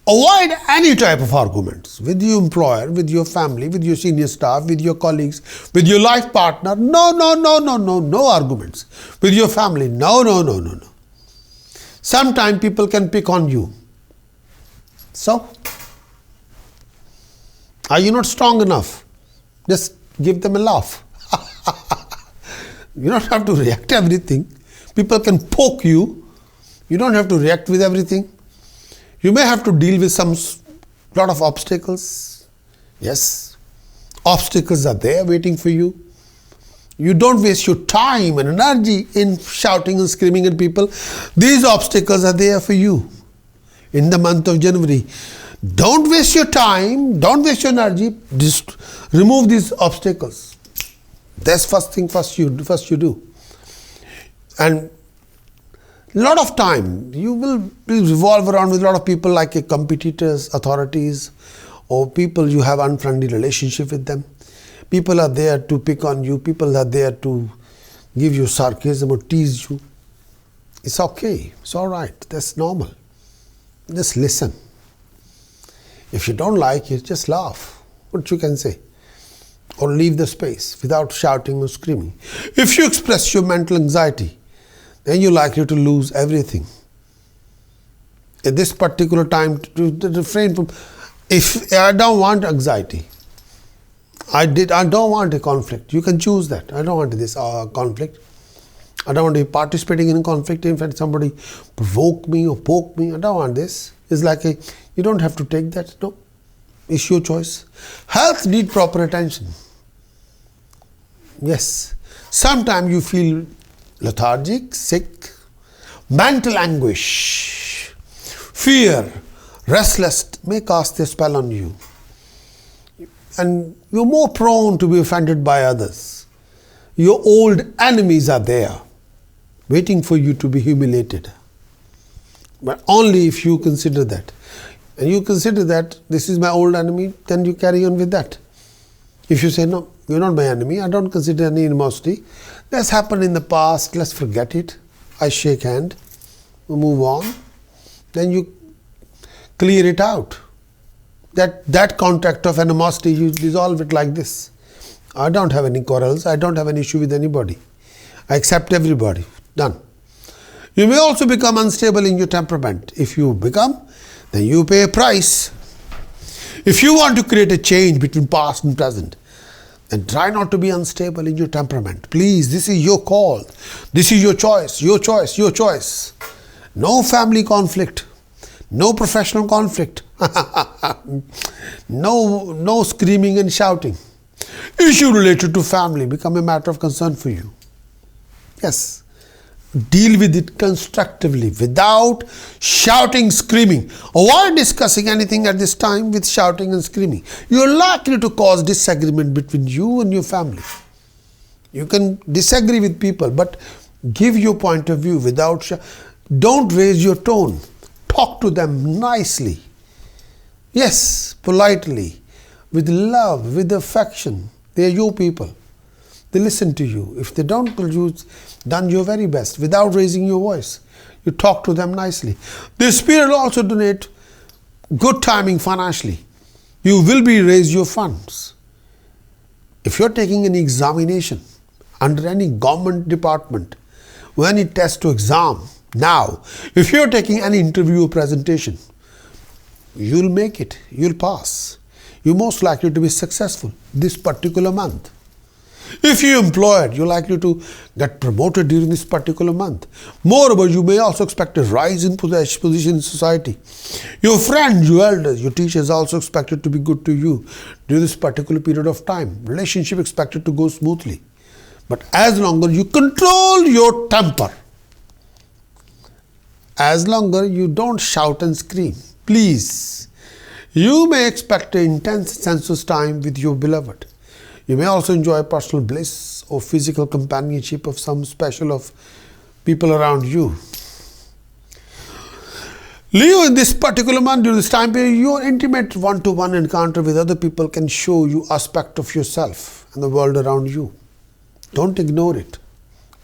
avoid any type of arguments with your employer, with your family, with your senior staff, with your colleagues, with your life partner. No arguments. With your family, no. Sometimes people can pick on you. So, are you not strong enough? Just give them a laugh. You don't have to react to everything. People can poke you. You don't have to react with everything. You may have to deal with lot of obstacles. Yes, obstacles are there waiting for you. You don't waste your time and energy in shouting and screaming at people. These obstacles are there for you in the month of January. Don't waste your time, don't waste your energy, just remove these obstacles. That's first you do. And a lot of time you will revolve around with a lot of people like competitors, authorities, or people you have unfriendly relationship with them. People are there to pick on you, people are there to give you sarcasm or tease you. It's okay. It's all right. That's normal. Just listen. If you don't like it, just laugh. What you can say. Or leave the space without shouting or screaming. If you express your mental anxiety, then you're likely to lose everything. At this particular time, to refrain from, if I don't want anxiety, I don't want a conflict. You can choose that. I don't want this conflict. I don't want to be participating in a conflict. In fact, somebody provoke me or poke me. I don't want this. It's like you don't have to take that. No. It's your choice. Health needs proper attention. Yes. Sometimes you feel lethargic, sick, mental anguish, fear, restless may cast a spell on you. And you're more prone to be offended by others. Your old enemies are there, waiting for you to be humiliated. But only if you consider that. And you consider that this is my old enemy, then you carry on with that. If you say, no, you're not my enemy, I don't consider any animosity. That's happened in the past, let's forget it. I shake hand, we move on. Then you clear it out. That contact of animosity, you dissolve it like this. I don't have any quarrels, I don't have any issue with anybody. I accept everybody. Done. You may also become unstable in your temperament. If you become, then you pay a price. If you want to create a change between past and present, then try not to be unstable in your temperament. Please, this is your call. This is your choice, your choice, your choice. No family conflict. No professional conflict. No screaming and shouting. Issue related to family become a matter of concern for you. Yes. Deal with it constructively without shouting, screaming. Avoid discussing anything at this time with shouting and screaming. You are likely to cause disagreement between you and your family. You can disagree with people, but give your point of view without don't raise your tone. Talk to them nicely. Yes, politely, with love, with affection. They are your people. They listen to you. If they don't, you've done your very best without raising your voice. You talk to them nicely. This period will also donate good timing financially. You will be raise your funds. If you're taking any examination under any government department, or any test or exam, now, if you're taking any interview or presentation, you'll make it, you'll pass. You're most likely to be successful this particular month. If you're employed, you're likely to get promoted during this particular month. Moreover, you may also expect a rise in position in society. Your friends, your elders, your teachers are also expected to be good to you during this particular period of time. Relationship expected to go smoothly. But as long as you control your temper, as long as you don't shout and scream, please, you may expect an intense sensuous time with your beloved. You may also enjoy personal bliss or physical companionship of some special of people around you. Leo, in this particular month, during this time period, your intimate one-to-one encounter with other people can show you aspect of yourself and the world around you. Don't ignore it.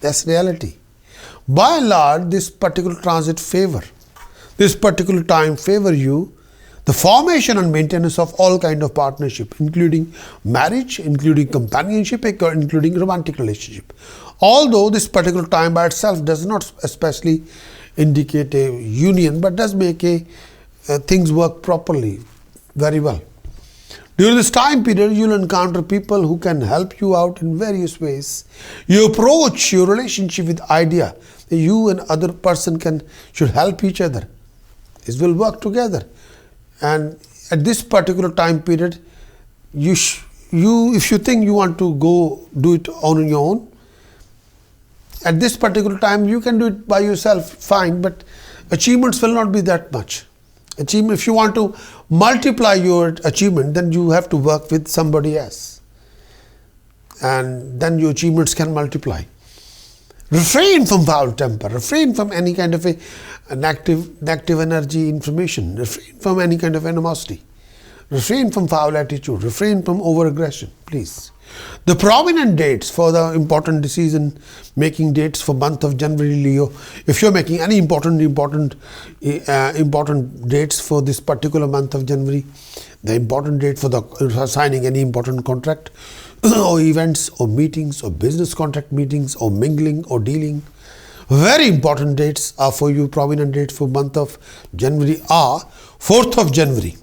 That's reality. By and large, this particular transit favor, this particular time favor you, the formation and maintenance of all kind of partnership, including marriage, including companionship, including romantic relationship. Although this particular time by itself does not especially indicate a union, but does make things work properly, very well. During this time period, you'll encounter people who can help you out in various ways. You approach your relationship with idea that you and other person should help each other. It will work together. And at this particular time period, if you think you want to go do it on your own, at this particular time you can do it by yourself, fine, but achievements will not be that much. If you want to multiply your achievement, then you have to work with somebody else. And then your achievements can multiply. Refrain from foul temper, refrain from any kind of a negative energy information, refrain from any kind of animosity. Refrain from foul attitude. Refrain from over-aggression, please. The prominent dates for the important decision-making dates for month of January, Leo. If you're making any important dates for this particular month of January, the important date for signing any important contract or events or meetings or business contract meetings or mingling or dealing. Very important dates are for you. Prominent dates for month of January are 4th of January,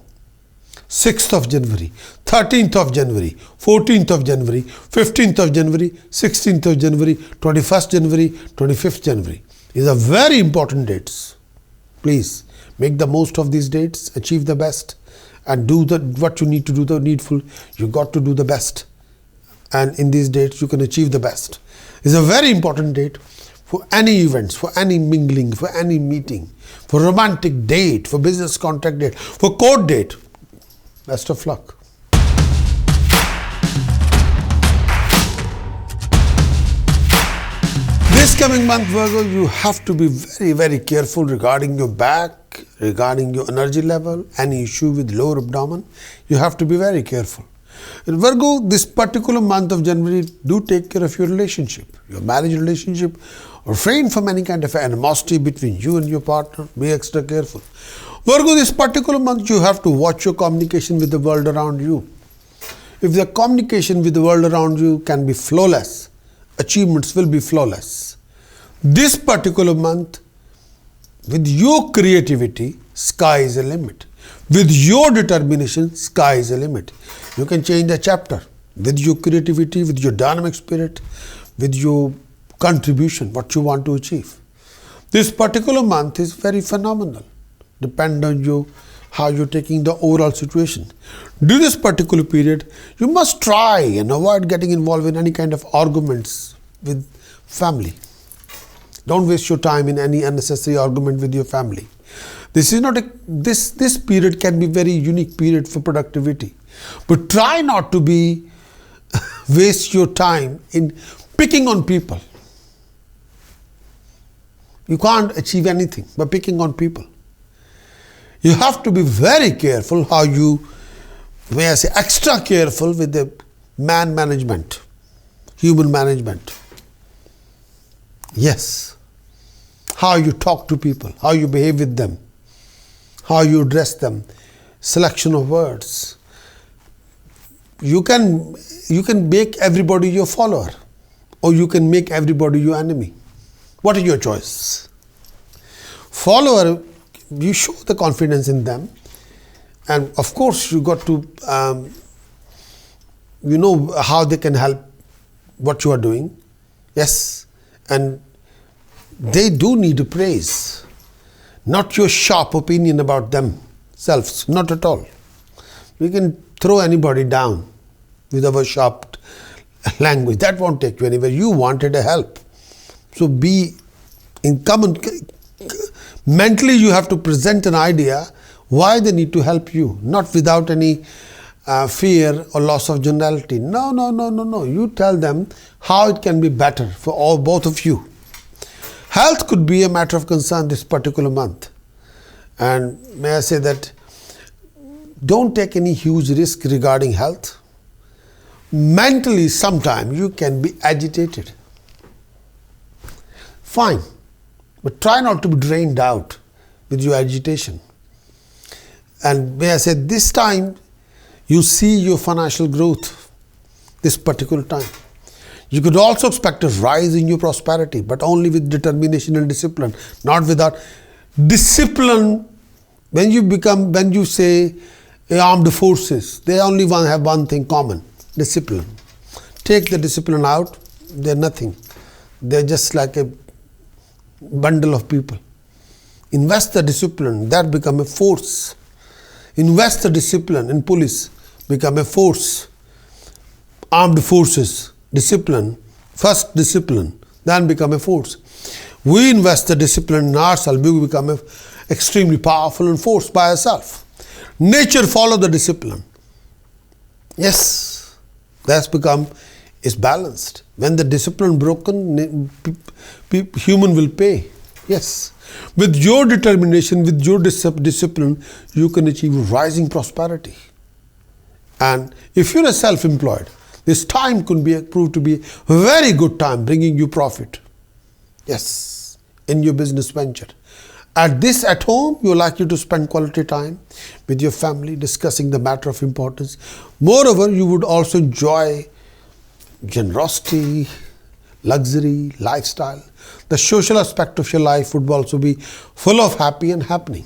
6th of January, 13th of January, 14th of January, 15th of January, 16th of January, 21st January, 25th January. These are very important dates. Please make the most of these dates, achieve the best, and do what you need to do, the needful. You got to do the best. And in these dates, you can achieve the best. It's a very important date for any events, for any mingling, for any meeting, for romantic date, for business contract date, for court date. Best of luck. This coming month, Virgo, you have to be very, very careful regarding your back, regarding your energy level, any issue with lower abdomen. You have to be very careful. In Virgo, this particular month of January, do take care of your relationship, your marriage relationship. Refrain from any kind of animosity between you and your partner. Be extra careful. Virgo, this particular month, you have to watch your communication with the world around you. If the communication with the world around you can be flawless, achievements will be flawless. This particular month, with your creativity, sky is the limit. With your determination, sky is the limit. You can change the chapter with your creativity, with your dynamic spirit, with your contribution, what you want to achieve. This particular month is very phenomenal. Depend on you, how you're taking the overall situation. During this particular period, you must try and avoid getting involved in any kind of arguments with family. Don't waste your time in any unnecessary argument with your family. This is not this period can be very unique period for productivity. But try not to waste your time in picking on people. You can't achieve anything by picking on people. You have to be very careful how you, may I say, extra careful with the man management, human management. Yes. How you talk to people, how you behave with them, how you address them, selection of words. You can make everybody your follower, or you can make everybody your enemy. What is your choice? Follower, you show the confidence in them, and of course you got to you know how they can help what you are doing. Yes, and they do need praise, not your sharp opinion about themselves, not at all. We can throw anybody down with our sharp language. That won't take you anywhere. You wanted a help. So be in common. Mentally you have to present an idea why they need to help you, not without any fear or loss of generality. No. You tell them how it can be better for both of you. Health could be a matter of concern this particular month. And may I say that don't take any huge risk regarding health. Mentally, sometimes you can be agitated. Fine. But try not to be drained out with your agitation. And may I say, this time you see your financial growth this particular time. You could also expect a rise in your prosperity, but only with determination and discipline, not without discipline. When you say armed forces, they only have one thing common: discipline. Take the discipline out, they're nothing. They're just like a bundle of people. Invest the discipline, that become a force. Invest the discipline in police, become a force. Armed forces, discipline, first discipline, then become a force. We invest the discipline in ourselves, we become extremely powerful and force by ourselves. Nature follow the discipline. Yes, is balanced. When the discipline broken, human will pay. Yes. With your determination, with your discipline, you can achieve rising prosperity. And if you're a self-employed, this time could be proved to be a very good time bringing you profit. Yes, in your business venture. At home, you're likely to spend quality time with your family discussing the matter of importance. Moreover, you would also enjoy generosity, luxury, lifestyle. The social aspect of your life would also be full of happy and happening.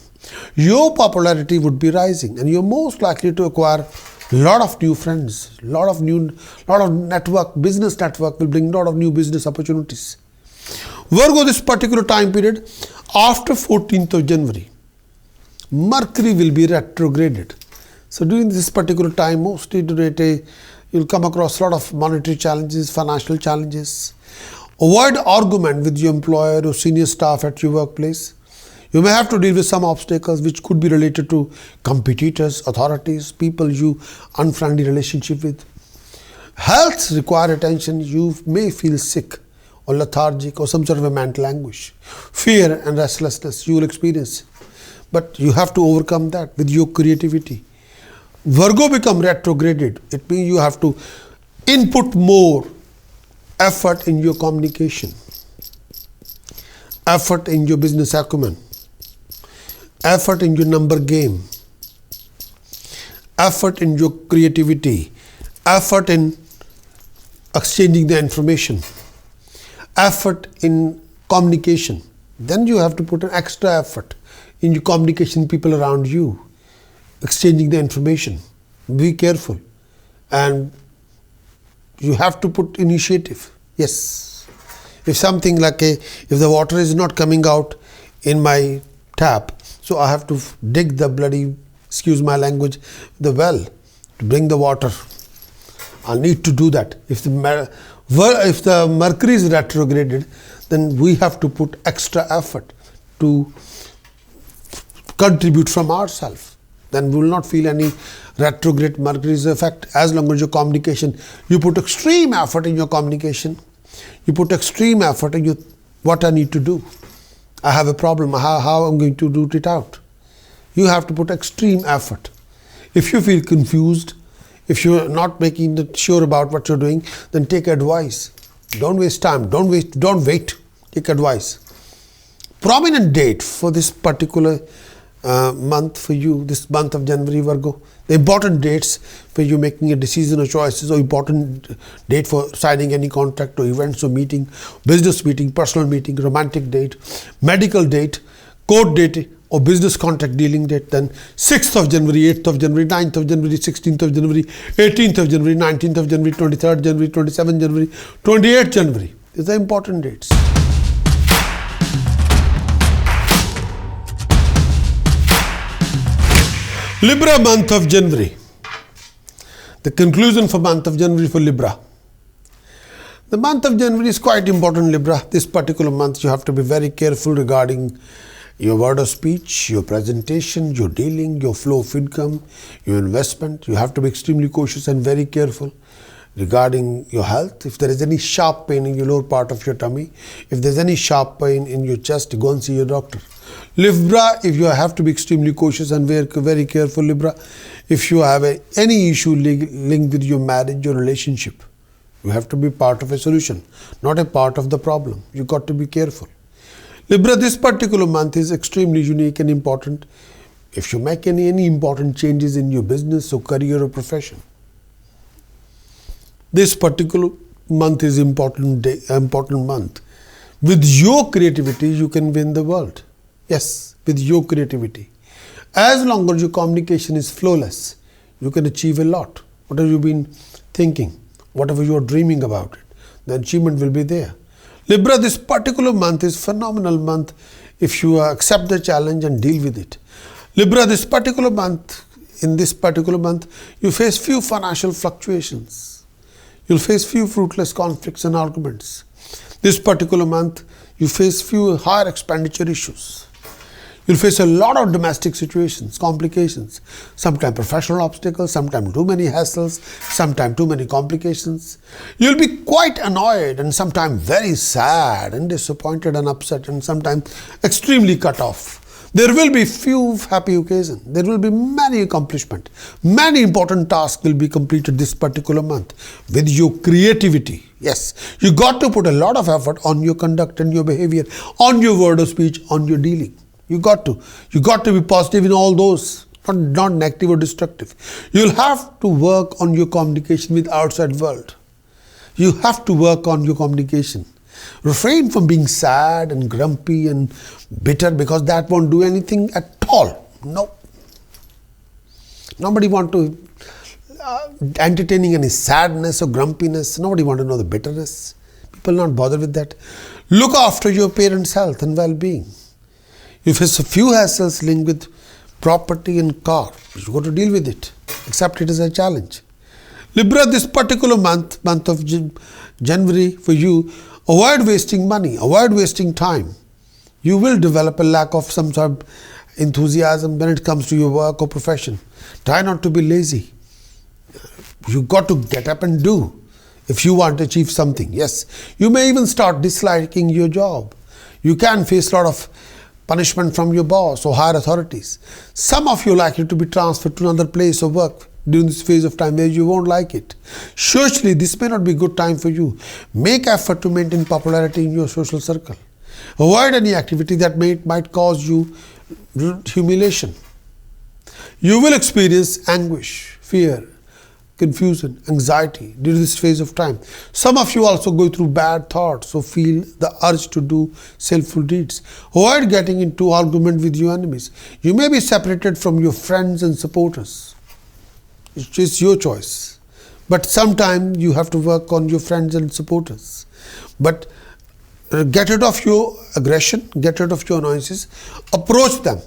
Your popularity would be rising, and you're most likely to acquire a lot of new friends, lot of network, business network will bring a lot of new business opportunities. Virgo, this particular time period, after 14th of January, Mercury will be retrograded. So during this particular time, mostly today, you'll come across a lot of monetary challenges, financial challenges. Avoid argument with your employer or senior staff at your workplace. You may have to deal with some obstacles which could be related to competitors, authorities, people you unfriendly relationship with. Health require attention. You may feel sick or lethargic or some sort of a mental anguish. Fear and restlessness you will experience. But you have to overcome that with your creativity. Virgo become retrograded. It means you have to input more effort in your communication, effort in your business acumen, effort in your number game, effort in your creativity, effort in exchanging the information, effort in communication. Then you have to put an extra effort in your communication, people around you, exchanging the information. Be careful, and you have to put initiative. Yes, if something like if the water is not coming out in my tap, so I have to dig the bloody, excuse my language, the well to bring the water. I need to do that. If the Mercury is retrograded, then we have to put extra effort to contribute from ourselves. Then we will not feel any retrograde Mercury's effect. As long as your communication, you put extreme effort in your communication, you put extreme effort in what I need to do. I have a problem, how I'm going to root it out. You have to put extreme effort. If you feel confused, if you're not making sure about what you're doing, then take advice. Don't waste time, don't wait, take advice. Prominent date for this particular month for you, this month of January, Virgo. The important dates for you making a decision or choices, or important date for signing any contract or events or meeting, business meeting, personal meeting, romantic date, medical date, court date or business contract dealing date. Then 6th of January, 8th of January, 9th of January, 16th of January, 18th of January, 19th of January, 23rd January, 27th January, 28th January. These are important dates. Libra, month of January. The conclusion for month of January for Libra. The month of January is quite important, Libra. This particular month you have to be very careful regarding your word of speech, your presentation, your dealing, your flow of income, your investment. You have to be extremely cautious and very careful regarding your health. If there is any sharp pain in your lower part of your tummy, if there's any sharp pain in your chest, go and see your doctor. Libra, if you have to be extremely cautious and very careful, Libra, if you have any issue linked with your marriage or relationship, you have to be part of a solution, not a part of the problem. You got to be careful. Libra, this particular month is extremely unique and important if you make any important changes in your business or career or profession. This particular month is important month. With your creativity, you can win the world. Yes, with your creativity. As long as your communication is flawless, you can achieve a lot. Whatever you've been thinking, whatever you're dreaming about it, the achievement will be there. Libra, this particular month is phenomenal month if you accept the challenge and deal with it. Libra, this particular month, in this particular month, you face few financial fluctuations. You'll face few fruitless conflicts and arguments. This particular month, you face few higher expenditure issues. You'll face a lot of domestic situations, complications, sometimes professional obstacles, sometimes too many hassles, sometimes too many complications. You'll be quite annoyed and sometimes very sad and disappointed and upset and sometimes extremely cut off. There will be few happy occasions. There will be many accomplishments. Many important tasks will be completed this particular month with your creativity. Yes, you got to put a lot of effort on your conduct and your behavior, on your word of speech, on your dealing. You got to be positive in all those, not negative or destructive. You'll have to work on your communication with outside world. You have to work on your communication. Refrain from being sad and grumpy and bitter, because that won't do anything at all. No. Nobody want to entertaining any sadness or grumpiness. Nobody want to know the bitterness. People not bother with that. Look after your parents' health and well-being. If it's a few hassles linked with property and car, you got to deal with it. Accept it as a challenge. Libra, this particular month of January for you, avoid wasting money, avoid wasting time. You will develop a lack of some sort of enthusiasm when it comes to your work or profession. Try not to be lazy. You got to get up and do if you want to achieve something. Yes, you may even start disliking your job. You can face a lot of punishment from your boss or higher authorities. Some of you are likely to be transferred to another place of work during this phase of time where you won't like it. Socially, this may not be a good time for you. Make effort to maintain popularity in your social circle. Avoid any activity that might cause you humiliation. You will experience anguish, fear, confusion, anxiety during this phase of time. Some of you also go through bad thoughts or feel the urge to do sinful deeds. Avoid getting into argument with your enemies. You may be separated from your friends and supporters. It's your choice. But sometimes you have to work on your friends and supporters. But get rid of your aggression, get rid of your annoyances, approach them.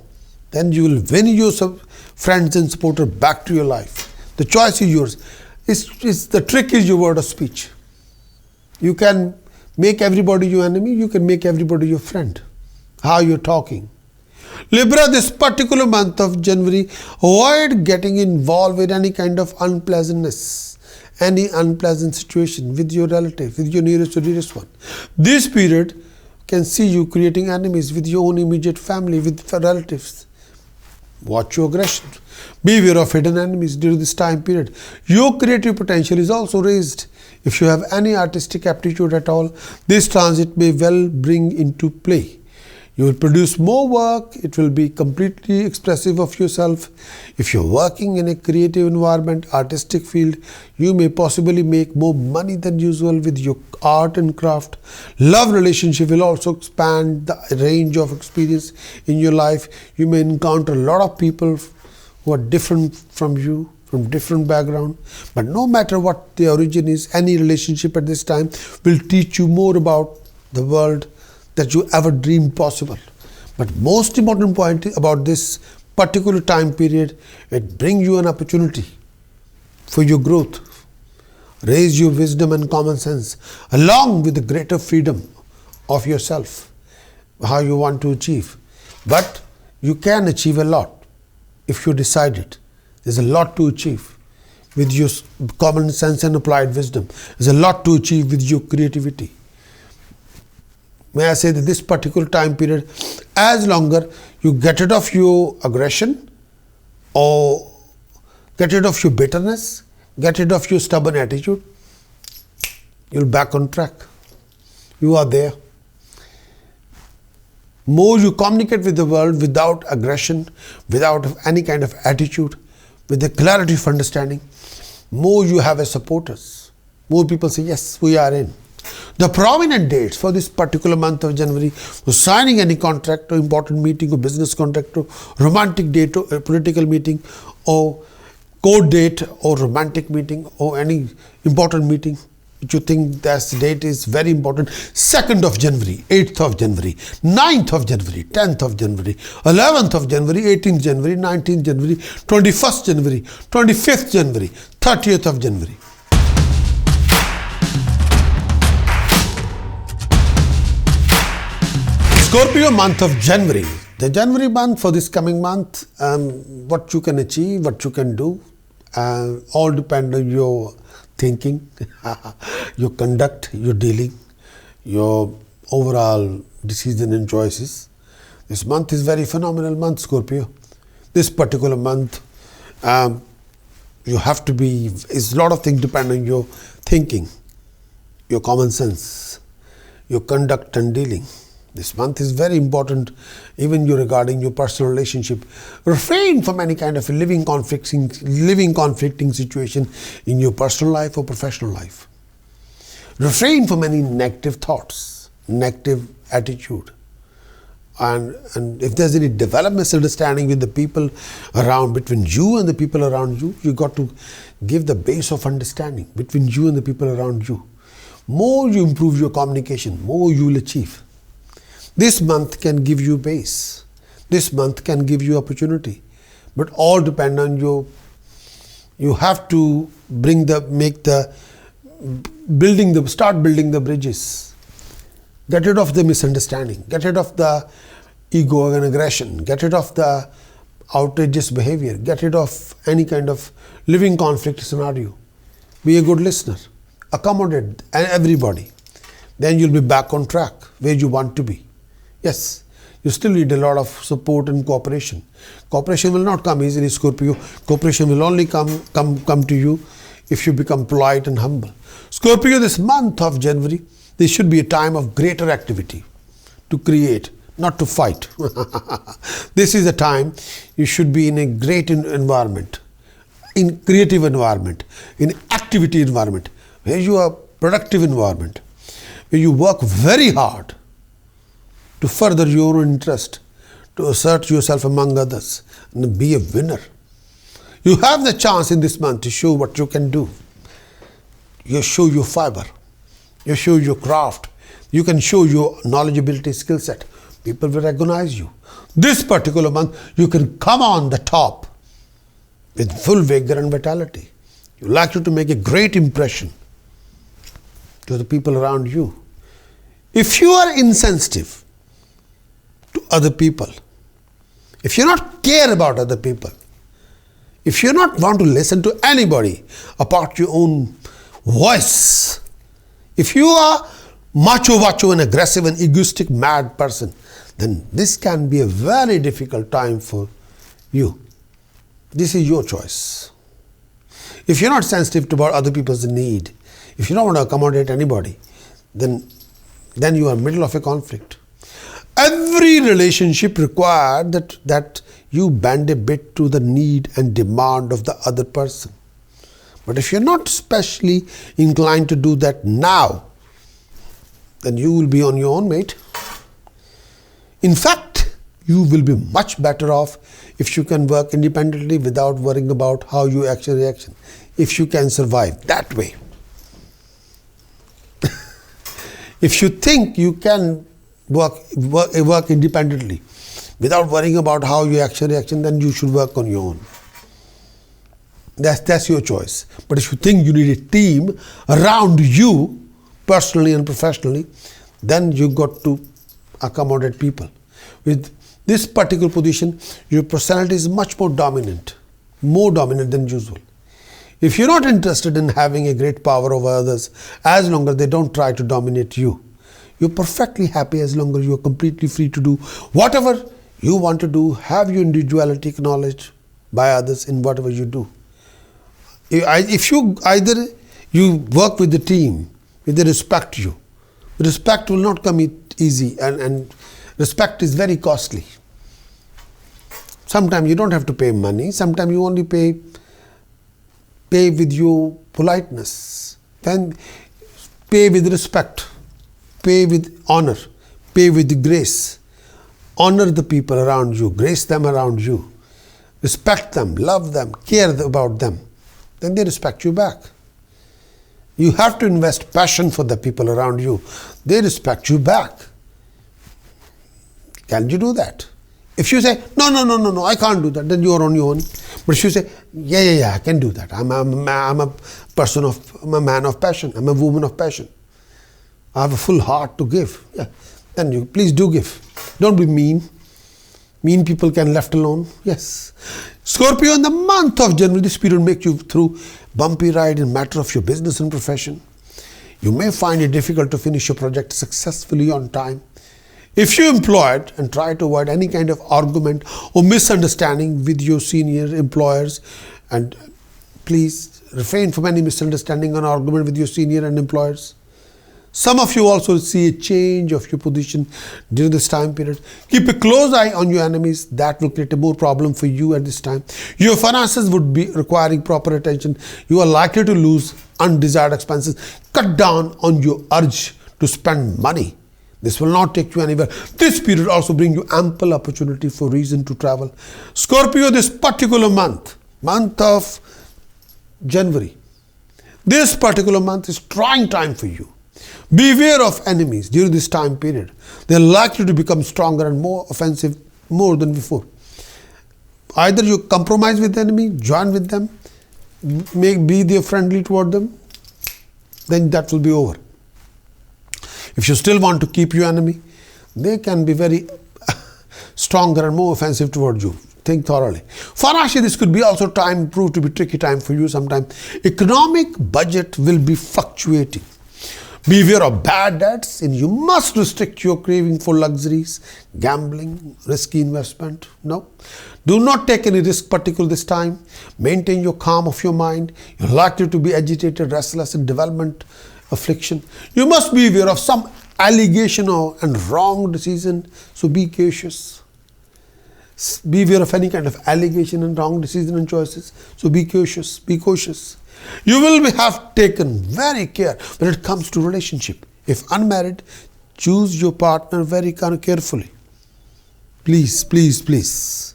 Then you will win your friends and supporters back to your life. The choice is yours. The trick is your word of speech. You can make everybody your enemy, you can make everybody your friend. How you're talking. Libra, this particular month of January, avoid getting involved with any kind of unpleasantness, any unpleasant situation with your relative, with your nearest or dearest one. This period can see you creating enemies with your own immediate family, with relatives. Watch your aggression. Beware of hidden enemies during this time period. Your creative potential is also raised. If you have any artistic aptitude at all, this transit may well bring into play. You will produce more work. It will be completely expressive of yourself. If you're working in a creative environment, artistic field, you may possibly make more money than usual with your art and craft. Love relationship will also expand the range of experience in your life. You may encounter a lot of people who are different from you, from different background. But no matter what the origin is, any relationship at this time will teach you more about the world that you ever dreamed possible. But most important point about this particular time period, it brings you an opportunity for your growth. Raise your wisdom and common sense along with the greater freedom of yourself, how you want to achieve. But you can achieve a lot if you decide it. There's a lot to achieve with your common sense and applied wisdom. There's a lot to achieve with your creativity. May I say that this particular time period, as longer you get rid of your aggression or get rid of your bitterness, get rid of your stubborn attitude, you'll back on track. You are there. More you communicate with the world without aggression, without any kind of attitude, with the clarity of understanding, more you have as supporters. More people say, yes, we are in. The prominent dates for this particular month of January for signing any contract or important meeting or business contract or romantic date or a political meeting or court date or romantic meeting or any important meeting which you think that date is very important. 2nd of January, 8th of January, 9th of January, 10th of January, 11th of January, 18th January, 19th January, 21st January, 25th January, 30th of January. Scorpio, month of January. The January month, for this coming month, what you can achieve, what you can do, all depend on your thinking, your conduct, your dealing, your overall decision and choices. This month is very phenomenal month, Scorpio. This particular month, you have to be, a lot of things depend on your thinking, your common sense, your conduct and dealing. This month is very important, even regarding your personal relationship. Refrain from any kind of a living conflicting situation in your personal life or professional life. Refrain from any negative thoughts, negative attitude. And if there's any developed misunderstanding with the people around, between you and the people around you, you got to give the base of understanding between you and the people around you. More you improve your communication, more you will achieve. This month can give you base. This month can give you opportunity. But all depend on you have to start building the bridges. Get rid of the misunderstanding. Get rid of the ego and aggression. Get rid of the outrageous behavior. Get rid of any kind of living conflict scenario. Be a good listener. Accommodate everybody. Then you'll be back on track where you want to be. Yes, you still need a lot of support and cooperation. Cooperation will not come easily, Scorpio. Cooperation will only come to you if you become polite and humble. Scorpio, this month of January, this should be a time of greater activity, to create, not to fight. This is a time you should be in a great environment, in creative environment, in activity environment, where you are productive environment, where you work very hard to further your own interest, to assert yourself among others, and be a winner. You have the chance in this month to show what you can do. You show your fiber. You show your craft. You can show your knowledgeability skill set. People will recognize you. This particular month, you can come on the top with full vigor and vitality. You like you to make a great impression to the people around you. If you are insensitive to other people, if you not care about other people, if you not want to listen to anybody apart your own voice, if you are macho and aggressive and egoistic mad person, then this can be a very difficult time for you. This is your choice. If you're not sensitive to about other people's need, if you don't want to accommodate anybody, then you are middle of a conflict. Every relationship requires that you bend a bit to the need and demand of the other person. But if you're not specially inclined to do that now, then you will be on your own, mate. In fact, you will be much better off if you can work independently without worrying about how you actually react. If you can survive that way. If you think you can work independently without worrying about how you actually react, then you should work on your own. That's your choice. But if you think you need a team around you, personally and professionally, then you got to accommodate people. With this particular position, your personality is much more dominant than usual. If you're not interested in having a great power over others, as long as they don't try to dominate you, you're perfectly happy as long as you're completely free to do whatever you want to do, have your individuality acknowledged by others in whatever you do. If you work with the team, if they respect you, respect will not come easy, and respect is very costly. Sometimes you don't have to pay money, sometimes you only pay with your politeness, then pay with respect, pay with honor, pay with grace. Honor the people around you, grace them around you, respect them, love them, care about them. Then they respect you back. You have to invest passion for the people around you. They respect you back. Can you do that? If you say, no, I can't do that, then you are on your own. But if you say, yeah, I can do that. I'm a man of passion. I'm a woman of passion. I have a full heart to give. Yeah, then you please do give. Don't be mean. Mean people can left alone. Yes. Scorpio, in the month of January, this period will make you through bumpy ride in matter of your business and profession. You may find it difficult to finish your project successfully on time. If you employed and try to avoid any kind of argument or misunderstanding with your senior employers, and please refrain from any misunderstanding or argument with your senior and employers. Some of you also see a change of your position during this time period. Keep a close eye on your enemies. That will create a more problem for you at this time. Your finances would be requiring proper attention. You are likely to lose undesired expenses. Cut down on your urge to spend money. This will not take you anywhere. This period also brings you ample opportunity for reason to travel. Scorpio, this particular month of January, this particular month is trying time for you. Beware of enemies during this time period. They are likely to become stronger and more offensive more than before. Either you compromise with the enemy, join with them, be their friendly toward them, then that will be over. If you still want to keep your enemy, they can be very stronger and more offensive toward you. Think thoroughly. Financially, this could be also prove to be tricky time for you sometimes. Economic budget will be fluctuating. Beware of bad debts, and you must restrict your craving for luxuries, gambling, risky investment. No. Do not take any risk, particularly this time. Maintain your calm of your mind. You're likely to be agitated, restless, and development affliction. You must be aware of some allegation and wrong decision, so be cautious. Be aware of any kind of allegation and wrong decision and choices, so be cautious. Be cautious. You will have taken very care when it comes to relationship. If unmarried, choose your partner very carefully. Please, please, please.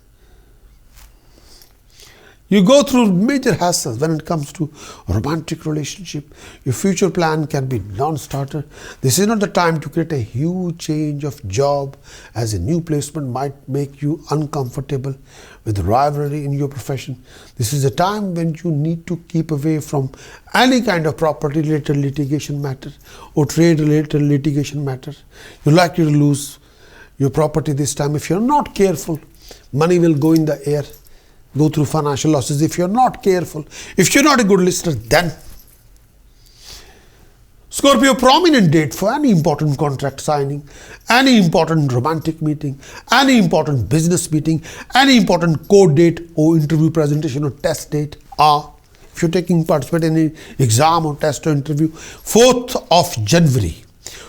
You go through major hassles when it comes to romantic relationship. Your future plan can be non-starter. This is not the time to create a huge change of job, as a new placement might make you uncomfortable with rivalry in your profession. This is a time when you need to keep away from any kind of property-related litigation matter or trade-related litigation matter. You're likely to lose your property this time. If you're not careful, money will go in the air. Go through financial losses if you're not careful. If you're not a good listener, then Scorpio, prominent date for any important contract signing, any important romantic meeting, any important business meeting, any important court date or interview presentation or test date are, if you're taking participate in any exam or test or interview, 4th of January,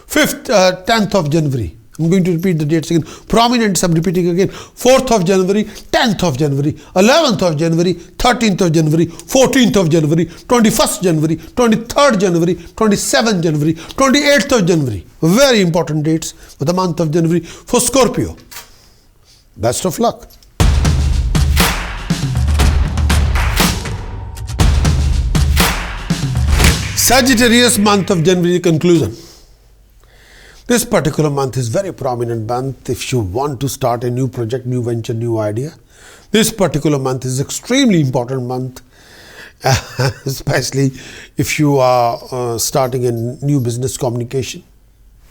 10th of January. I'm going to repeat the dates again. Prominent, I'm repeating again. 4th of January, 10th of January, 11th of January, 13th of January, 14th of January, 21st January, 23rd January, 27th January, 28th of January. Very important dates for the month of January for Scorpio. Best of luck. Sagittarius, month of January conclusion. This particular month is very prominent month if you want to start a new project, new venture, new idea. This particular month is extremely important month, especially if you are starting a new business communication.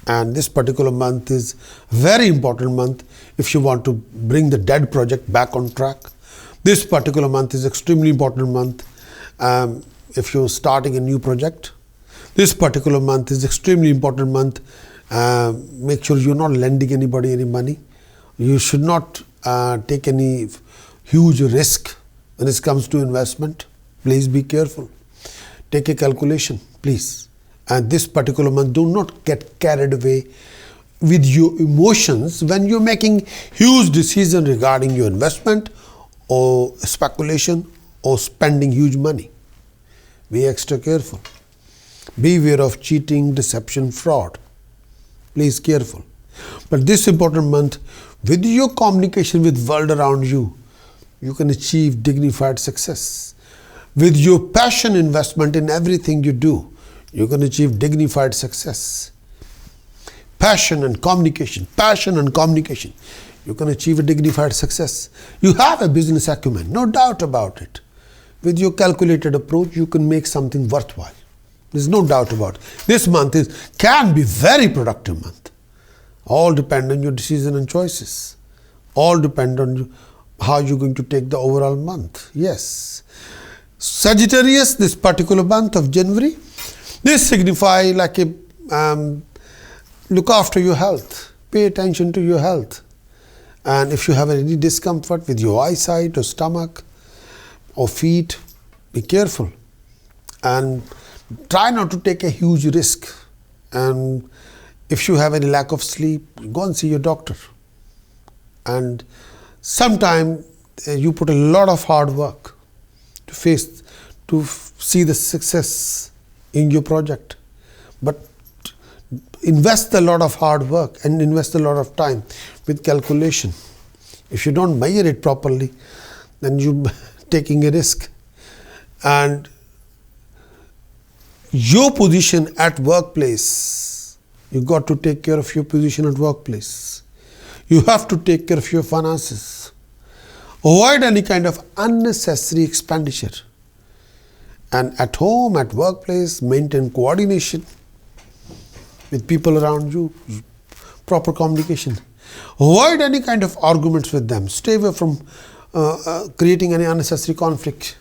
And this particular month is very important month if you want to bring the dead project back on track. This particular month is extremely important month if you're starting a new project. This particular month is extremely important month. Make sure you're not lending anybody any money. You should not take any huge risk when it comes to investment. Please be careful. Take a calculation, please. And this particular month, do not get carried away with your emotions when you're making huge decisions regarding your investment or speculation or spending huge money. Be extra careful. Beware of cheating, deception, fraud. Please careful. But this important month, with your communication with world around you, you can achieve dignified success. With your passion investment in everything you do, you can achieve dignified success. Passion and communication, you can achieve a dignified success. You have a business acumen, no doubt about it. With your calculated approach, you can make something worthwhile. There's no doubt about it. This month can be very productive month. All depend on your decision and choices. All depend on how you're going to take the overall month. Yes. Sagittarius, this particular month of January, this signify like a look after your health. pay attention to your health. And if you have any discomfort with your eyesight or stomach or feet, be careful. And try not to take a huge risk. And if you have any lack of sleep, go and see your doctor. And sometimes you put a lot of hard work to see the success in your project. But invest a lot of hard work and invest a lot of time with calculation. If you don't measure it properly, then you're taking a risk. And your position at workplace, you got to take care of your position at workplace. You have to take care of your finances. Avoid any kind of unnecessary expenditure. And at home, at workplace, maintain coordination with people around you, proper communication. Avoid any kind of arguments with them. Stay away from creating any unnecessary conflict.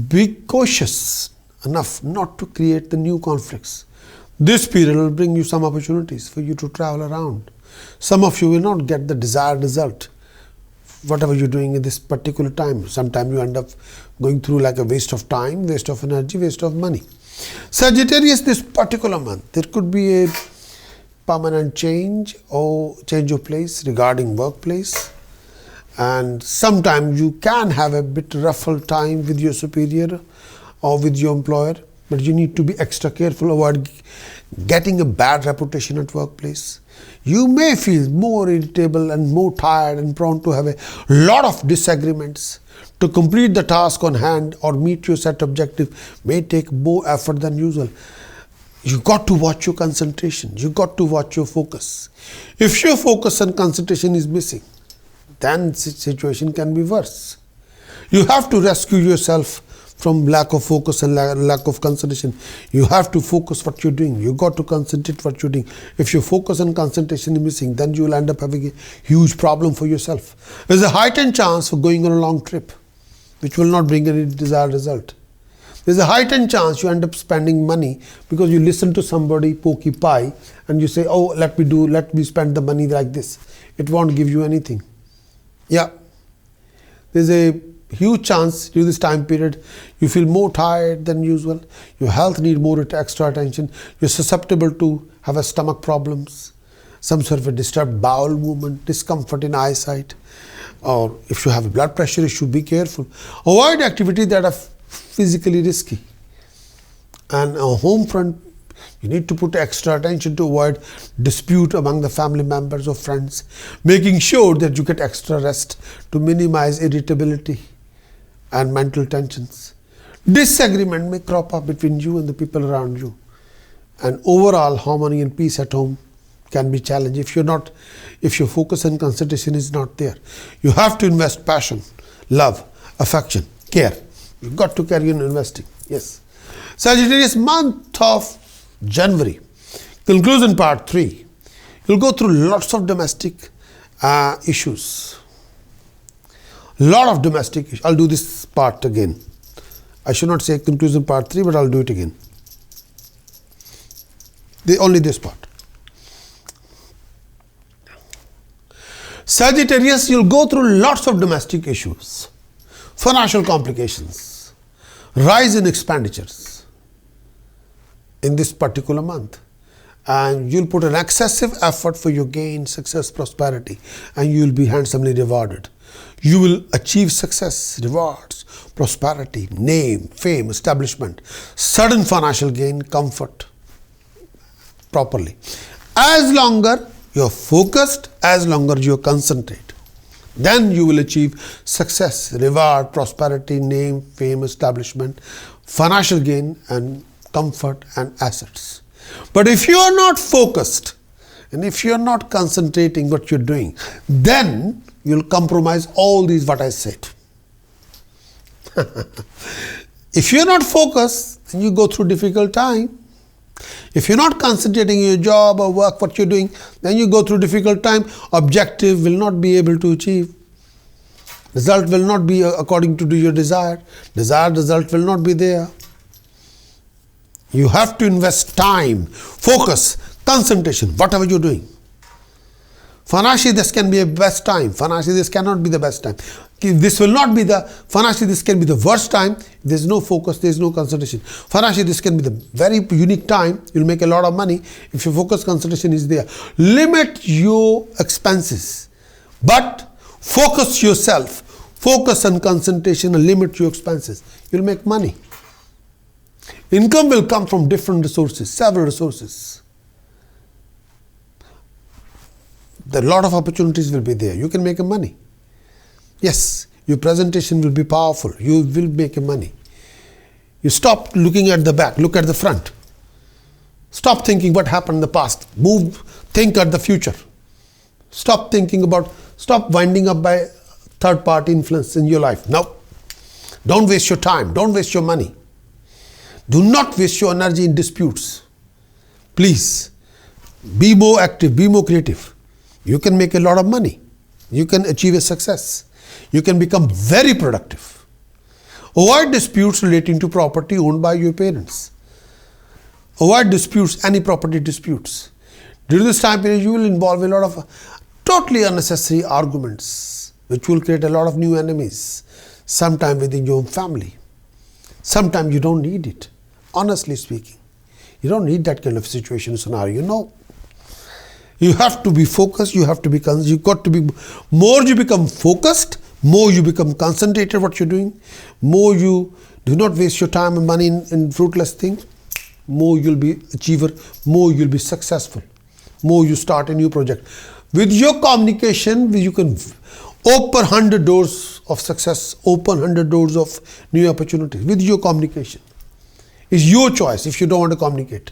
Be cautious enough not to create the new conflicts. This period will bring you some opportunities for you to travel around. Some of you will not get the desired result, whatever you're doing in this particular time. Sometimes you end up going through like a waste of time, waste of energy, waste of money. Sagittarius, this particular month, there could be a permanent change or change of place regarding workplace. And sometimes you can have a bit ruffled time with your superior or with your employer, but you need to be extra careful, avoid getting a bad reputation at workplace. You may feel more irritable and more tired and prone to have a lot of disagreements. To complete the task on hand or meet your set objective may take more effort than usual. You got to watch your concentration. You got to watch your focus. If your focus and concentration is missing, then the situation can be worse. You have to rescue yourself from lack of focus and lack of concentration. You have to focus what you're doing. You got to concentrate what you're doing. If your focus and concentration is missing, then you will end up having a huge problem for yourself. There's a heightened chance for going on a long trip, which will not bring any desired result. There's a heightened chance you end up spending money because you listen to somebody pokey pie and you say, oh, let me spend the money like this. It won't give you anything. Yeah. There's a huge chance during this time period you feel more tired than usual. Your health needs more extra attention. You're susceptible to have a stomach problems, some sort of a disturbed bowel movement, discomfort in eyesight, or if you have a blood pressure issue, be careful. Avoid activities that are physically risky. And on home front, you need to put extra attention to avoid dispute among the family members or friends, making sure that you get extra rest to minimize irritability and mental tensions. Disagreement may crop up between you and the people around you, and overall harmony and peace at home can be challenged if your focus and concentration is not there. You have to invest passion, love, affection, care. You've got to carry on investing. Yes. Sagittarius, month of January. Conclusion part 3. You'll go through lots of domestic issues. Lot of domestic issues. I'll do this part again. I should not say conclusion part 3, but I'll do it again. Only this part. Sagittarius, you'll go through lots of domestic issues, financial complications, rise in expenditures in this particular month, and you'll put an excessive effort for your gain, success, prosperity, and you'll be handsomely rewarded. You will achieve success, rewards, prosperity, name, fame, establishment, sudden financial gain, comfort properly. As longer you're focused, as longer you concentrate, then you will achieve success, reward, prosperity, name, fame, establishment, financial gain, and comfort and assets. But if you are not focused and if you are not concentrating what you're doing, then you'll compromise all these what I said. If you're not focused, then you go through difficult time. If you're not concentrating in your job or work, what you're doing, then you go through difficult time. Objective will not be able to achieve. Result will not be according to your desire. Desired result will not be there. You have to invest time, focus, concentration, whatever you're doing. Financially, this can be a best time. Financially, this cannot be the best time. This will not be the, financially, this can be the worst time. There's no focus, there's no concentration. Financially, this can be the very unique time. You'll make a lot of money if your focus, concentration is there. Limit your expenses, but focus yourself. Focus and concentration and limit your expenses. You'll make money. Income will come from different resources, several resources. A lot of opportunities will be there. You can make money. Yes, your presentation will be powerful. You will make money. You stop looking at the back, look at the front. Stop thinking what happened in the past. Move, think at the future. Stop winding up by third party influence in your life. No. Don't waste your time. Don't waste your money. Do not waste your energy in disputes. Please, be more active, be more creative. You can make a lot of money. You can achieve a success. You can become very productive. Avoid disputes relating to property owned by your parents. Avoid disputes, any property disputes. During this time period, you will involve a lot of totally unnecessary arguments, which will create a lot of new enemies, sometime within your own family. Sometimes you don't need it. Honestly speaking, you don't need that kind of situation scenario. No. You have to be focused. You got to be, more you become focused, more you become concentrated what you're doing, more you do not waste your time and money in fruitless things, more you'll be achiever, more you'll be successful, more you start a new project. With your communication, you can open 100 doors of success, open 100 doors of new opportunities with your communication. It's your choice if you don't want to communicate.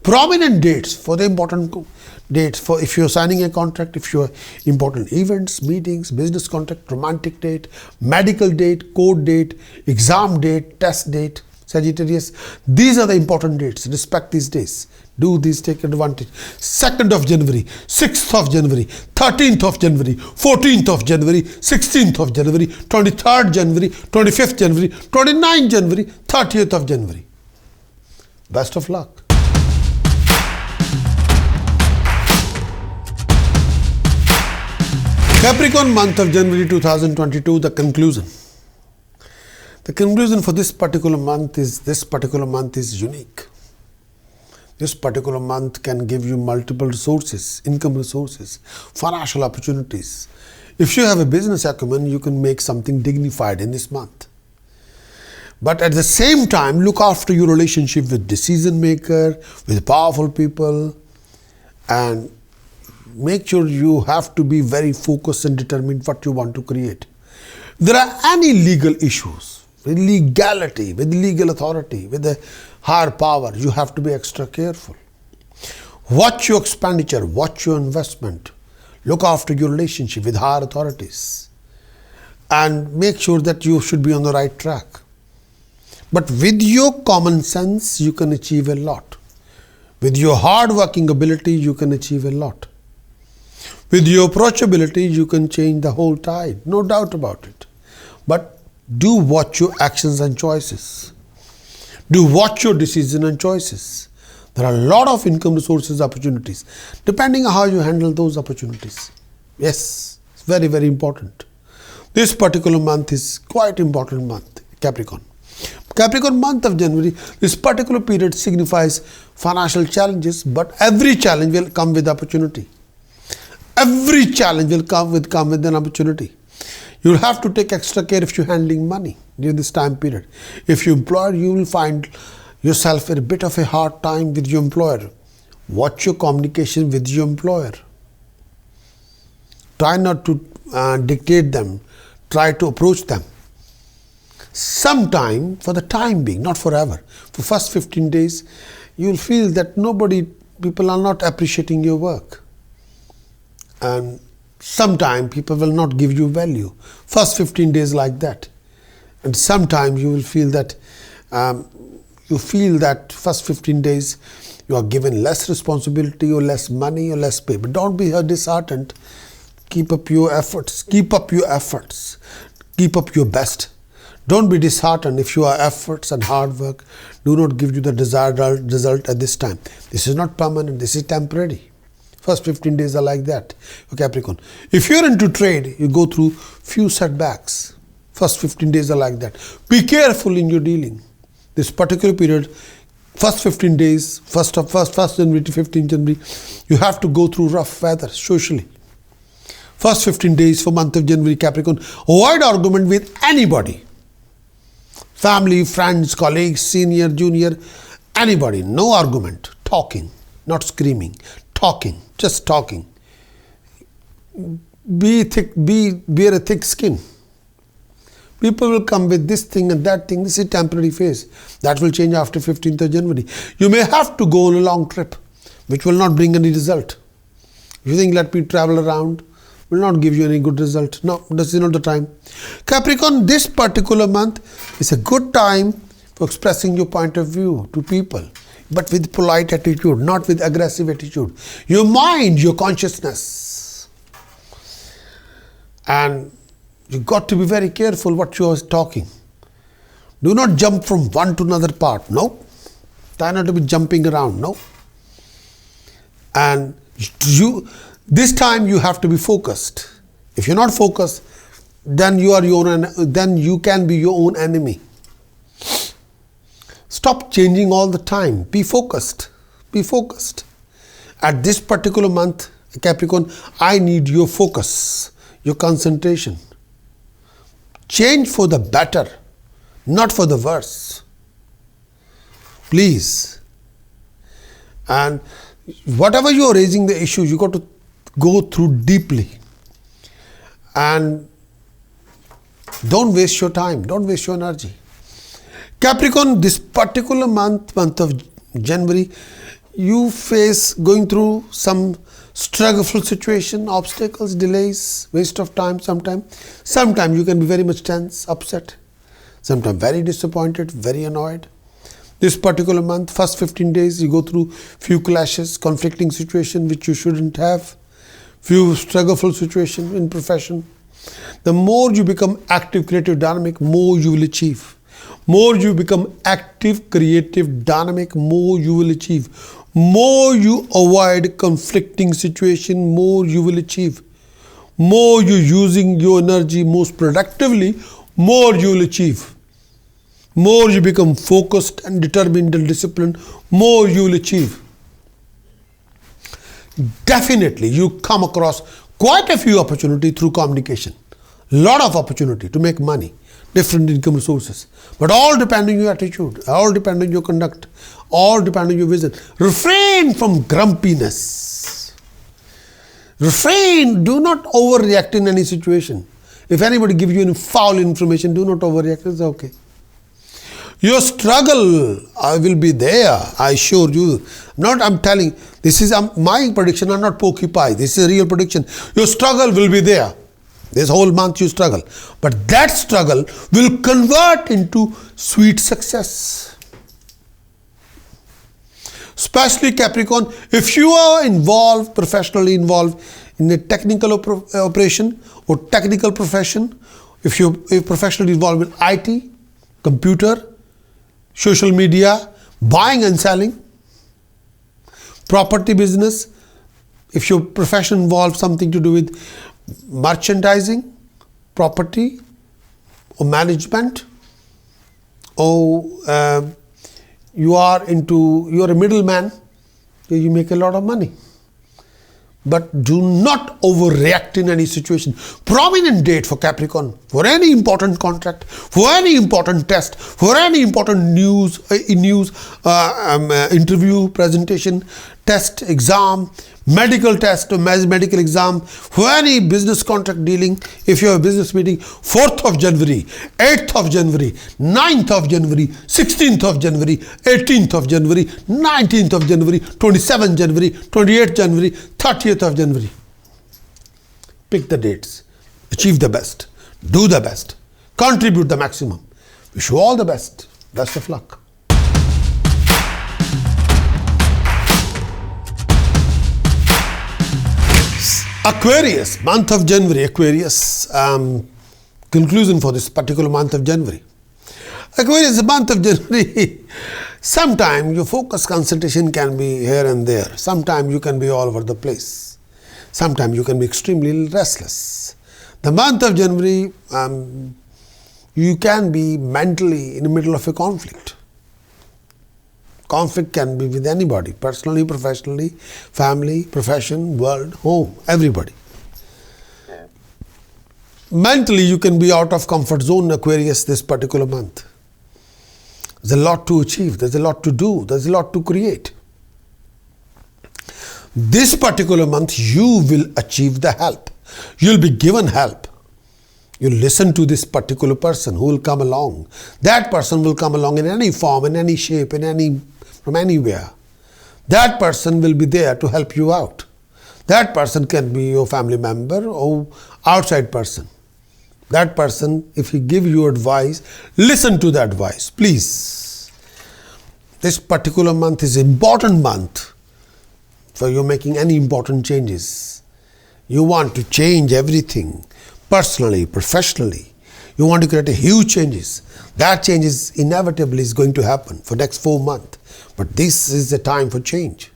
Prominent dates for the important dates, for if you're signing a contract, if you're important events, meetings, business contract, romantic date, medical date, court date, exam date, test date, Sagittarius. These are the important dates. Respect these days. Do these, take advantage. 2nd of January, 6th of January, 13th of January, 14th of January, 16th of January, 23rd January, 25th January, 29th January, 30th of January. Best of luck. Capricorn, month of January 2022, the conclusion. The conclusion for this particular month is unique. This particular month can give you multiple resources, income resources, financial opportunities. If you have a business acumen, you can make something dignified in this month. But at the same time, look after your relationship with decision maker, with powerful people, and make sure you have to be very focused and determined what you want to create. If there are any legal issues, with legality, with legal authority, with the higher power, you have to be extra careful. Watch your expenditure, watch your investment, look after your relationship with higher authorities, and make sure that you should be on the right track. But with your common sense, you can achieve a lot. With your hard working ability, you can achieve a lot. With your approachability, you can change the whole tide, no doubt about it. But do watch your actions and choices. Do watch your decisions and choices. There are a lot of income resources, opportunities, depending on how you handle those opportunities. Yes, it's very, very important. This particular month is quite important month, Capricorn. Capricorn, month of January, this particular period signifies financial challenges, but every challenge will come with opportunity. Every challenge will come with an opportunity. You will have to take extra care if you're handling money during this time period. If you're employer, you will find yourself in a bit of a hard time with your employer. Watch your communication with your employer. Try not to dictate them. Try to approach them. Sometime, for the time being, not forever, for first 15 days, you will feel that people are not appreciating your work. And sometime people will not give you value. First 15 days like that. And sometime you will feel that first 15 days you are given less responsibility or less money or less pay. But don't be disheartened. Keep up your efforts. Keep up your efforts. Keep up your best. Don't be disheartened if your efforts and hard work do not give you the desired result at this time. This is not permanent. This is temporary. First 15 days are like that for Capricorn. If you're into trade, you go through few setbacks. First 15 days are like that. Be careful in your dealing. This particular period, first 15 days, 1st January to 15th January, you have to go through rough weather socially. First 15 days for month of January, Capricorn, avoid argument with anybody. Family, friends, colleagues, senior, junior, anybody. No argument. Talking, not screaming. Talking, just talking. Bear a thick skin. People will come with this thing and that thing. This is a temporary phase. That will change after 15th of January. You may have to go on a long trip, which will not bring any result. If you think let me travel around, will not give you any good result. No, this is not the time. Capricorn, this particular month is a good time for expressing your point of view to people, but with polite attitude, not with aggressive attitude. Your mind, your consciousness. And you got to be very careful what you are talking. Do not jump from one to another part. No. Try not to be jumping around. No. And this time you have to be focused. If you're not focused, then you can be your own enemy. Stop changing all the time. Be focused. Be focused. At this particular month, Capricorn, I need your focus, your concentration. Change for the better, not for the worse. Please. And whatever you are raising the issues, you got to go through deeply. And don't waste your time. Don't waste your energy. Capricorn, this particular month of January, you face going through some struggleful situation, obstacles, delays, waste of time sometimes. Sometimes you can be very much tense, upset. Sometimes very disappointed, very annoyed. This particular month, first 15 days, you go through few clashes, conflicting situation which you shouldn't have. Few struggleful situation in profession. The more you become active, creative, dynamic, more you will achieve. More you become active, creative, dynamic, more you will achieve. More you avoid conflicting situation, more you will achieve. More you're using your energy most productively, more you will achieve. More you become focused and determined and disciplined, more you will achieve. Definitely you come across quite a few opportunities through communication. Lot of opportunity to make money, different income sources. But all depend on your attitude, all depend on your conduct, all depend on your vision. Refrain from grumpiness. Refrain, do not overreact in any situation. If anybody gives you any foul information, do not overreact, it's okay. Your struggle will be there, I assure you. I'm telling, this is my prediction, I'm not pokey pie. This is a real prediction. Your struggle will be there. This whole month you struggle. But that struggle will convert into sweet success. Especially Capricorn, if you are professionally involved in a technical operation or technical profession, if you're professionally involved in IT, computer, social media, buying and selling, property business, if your profession involves something to do with merchandising, property, or management, or you are a middleman, you make a lot of money. But do not overreact in any situation. Prominent date for Capricorn, for any important contract, for any important test, for any important interview, presentation, test, exam, medical test or medical exam, for any business contract dealing, if you have a business meeting, 4th of January, 8th of January, 9th of January, 16th of January, 18th of January, 19th of January, 27th January, 28th January, 30th of January. Pick the dates. Achieve the best. Do the best. Contribute the maximum. Wish you all the best. Best of luck. Aquarius, month of January, Aquarius, conclusion for this particular month of January. Aquarius, the month of January, Sometimes your focus concentration can be here and there. Sometimes you can be all over the place. Sometimes you can be extremely restless. The month of January, you can be mentally in the middle of a conflict. Conflict can be with anybody, personally, professionally, family, profession, world, home, everybody. Mentally, you can be out of comfort zone, Aquarius, this particular month. There's a lot to achieve, there's a lot to do, there's a lot to create. This particular month, you will achieve the help. You'll be given help. You listen to this particular person who will come along. That person will come along in any form, in any shape, from anywhere. That person will be there to help you out. That person can be your family member or outside person. That person, if he give you advice, listen to the advice, please. This particular month is an important month for you making any important changes. You want to change everything, personally, professionally. You want to create a huge changes. That change is inevitably is going to happen for next 4 months. But this is the time for change.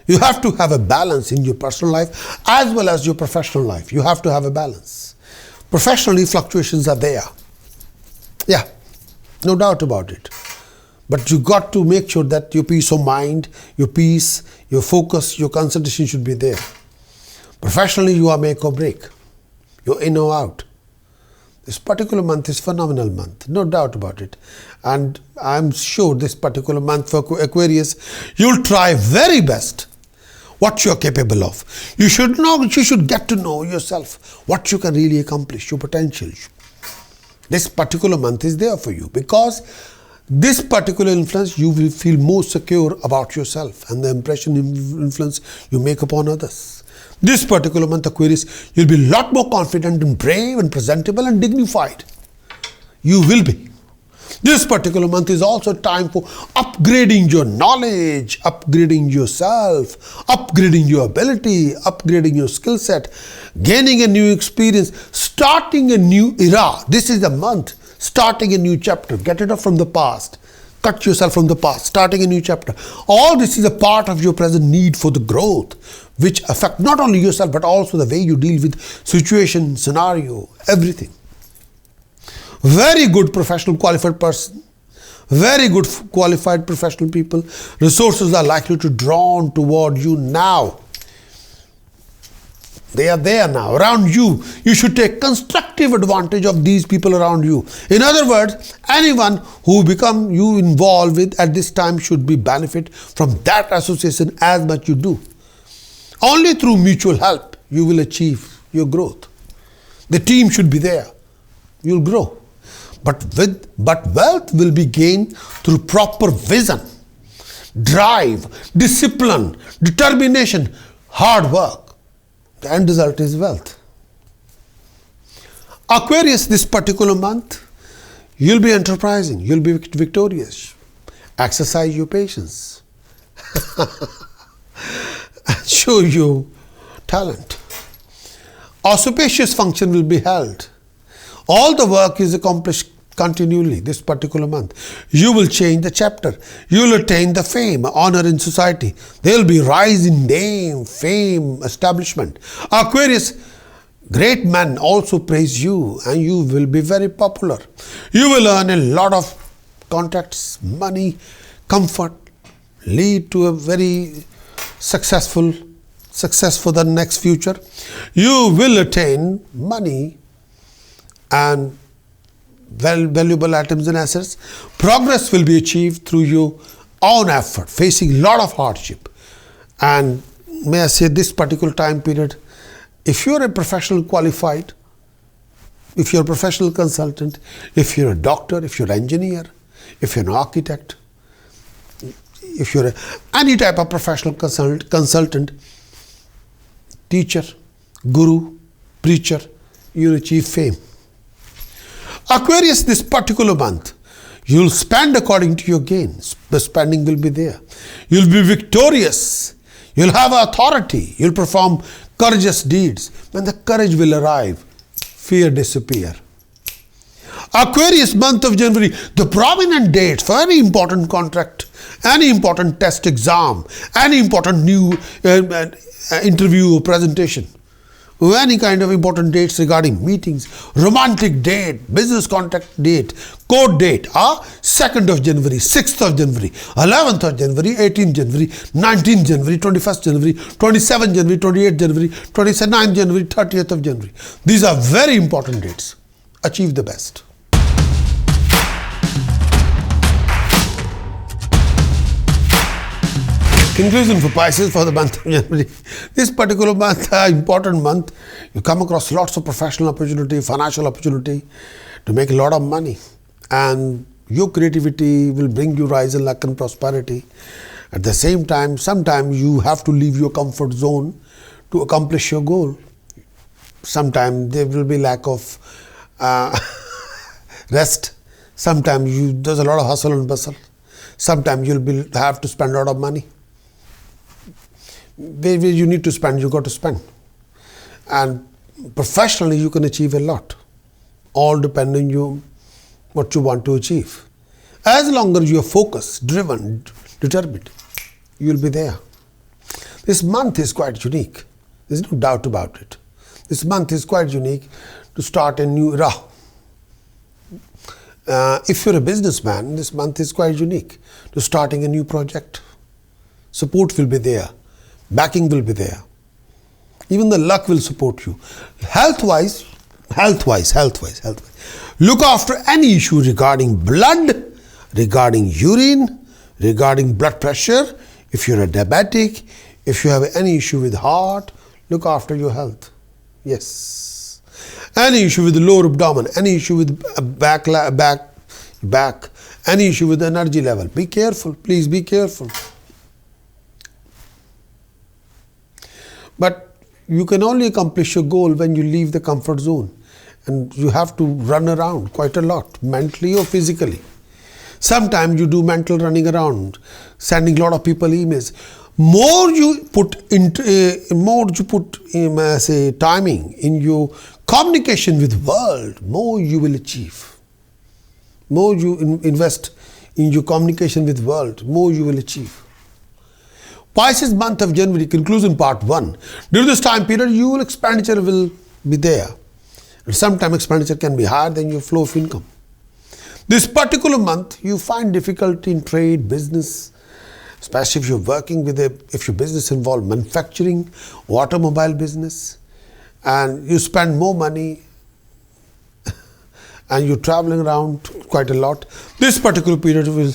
You have to have a balance in your personal life as well as your professional life. You have to have a balance. Professionally, fluctuations are there. Yeah, no doubt about it. But you got to make sure that your peace of mind, your peace, your focus, your concentration should be there. Professionally, you are make or break. You're in or out. This particular month is phenomenal month, no doubt about it. And I'm sure this particular month for Aquarius, you'll try very best what you're capable of. You should know, you should get to know yourself, what you can really accomplish, your potential. This particular month is there for you because this particular influence, you will feel more secure about yourself and the impression influence you make upon others. This particular month, Aquarius, you'll be a lot more confident and brave and presentable and dignified. You will be. This particular month is also time for upgrading your knowledge, upgrading yourself, upgrading your ability, upgrading your skill set, gaining a new experience, starting a new era. This is the month, starting a new chapter. Get it off from the past. Cut yourself from the past, starting a new chapter. All this is a part of your present need for the growth, which affect not only yourself, but also the way you deal with situation, scenario, everything. Very good professional qualified person, very good qualified professional people. Resources are likely to drawn toward you now. They are there now, around you. You should take constructive advantage of these people around you. In other words, anyone who become you involved with at this time should be benefit from that association as much you do. Only through mutual help you will achieve your growth. The team should be there. You'll grow. But wealth will be gained through proper vision, drive, discipline, determination, hard work. The end result is wealth. Aquarius, this particular month, you'll be enterprising, you'll be victorious. Exercise your patience. Show your talent. Auspicious function will be held. All the work is accomplished continually this particular month. You will change the chapter. You will attain the fame, honor in society. There will be rise in name, fame, establishment. Aquarius, great men also praise you and you will be very popular. You will earn a lot of contacts, money, comfort, lead to a very successful success for the next future. You will attain money and valuable items and assets. Progress will be achieved through your own effort, facing a lot of hardship. And may I say, this particular time period, if you're a professional qualified, if you're a professional consultant, if you're a doctor, if you're an engineer, if you're an architect, if you're any type of professional consultant, teacher, guru, preacher, you'll achieve fame. Aquarius, this particular month, you'll spend according to your gains. The spending will be there. You'll be victorious. You'll have authority. You'll perform courageous deeds. When the courage will arrive, fear disappear. Aquarius, month of January, the prominent dates for any important contract any important test exam, any important new interview or presentation, or any kind of important dates regarding meetings, romantic date, business contact date, court date, 2nd of January, 6th of January, 11th of January, 18th January, 19th January, 21st January, 27th January, 28th January, 29th January, 30th of January. These are very important dates. Achieve the best. Conclusion for Pisces for the month of January. This particular month, important month, you come across lots of professional opportunity, financial opportunity to make a lot of money. And your creativity will bring you rise in luck and prosperity. At the same time, sometimes you have to leave your comfort zone to accomplish your goal. Sometimes there will be lack of rest. Sometimes there's a lot of hustle and bustle. Sometimes you'll have to spend a lot of money. Where you need to spend, you got to spend. And professionally, you can achieve a lot. All depending on you, what you want to achieve. As long as you are focused, driven, determined, you'll be there. This month is quite unique. There's no doubt about it. This month is quite unique to start a new era. If you're a businessman, this month is quite unique to starting a new project. Support will be there. Backing will be there. Even the luck will support you. Health-wise. Look after any issue regarding blood, regarding urine, regarding blood pressure. If you're a diabetic, if you have any issue with heart, look after your health. Yes. Any issue with the lower abdomen, any issue with back, any issue with the energy level. Be careful. Please be careful. But you can only accomplish your goal when you leave the comfort zone. And you have to run around quite a lot, mentally or physically. Sometimes you do mental running around, sending a lot of people emails. More you put timing in your communication with world, more you will achieve. More you invest in your communication with world, more you will achieve. Pisces month of January, conclusion part 1. During this time period, your expenditure will be there. And sometimes expenditure can be higher than your flow of income. This particular month, you find difficulty in trade, business, especially if you're working with if your business involves manufacturing, automobile business, and you spend more money and you're traveling around quite a lot. This particular period will,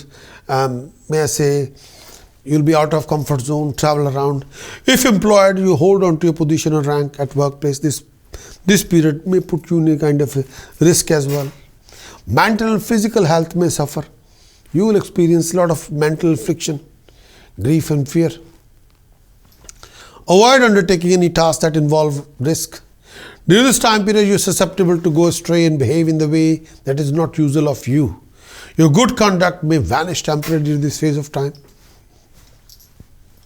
you'll be out of comfort zone, travel around. If employed, you hold on to your position or rank at workplace. This period may put you in a kind of a risk as well. Mental and physical health may suffer. You will experience a lot of mental friction, grief and fear. Avoid undertaking any tasks that involve risk. During this time period, you are susceptible to go astray and behave in the way that is not usual of you. Your good conduct may vanish temporarily during this phase of time.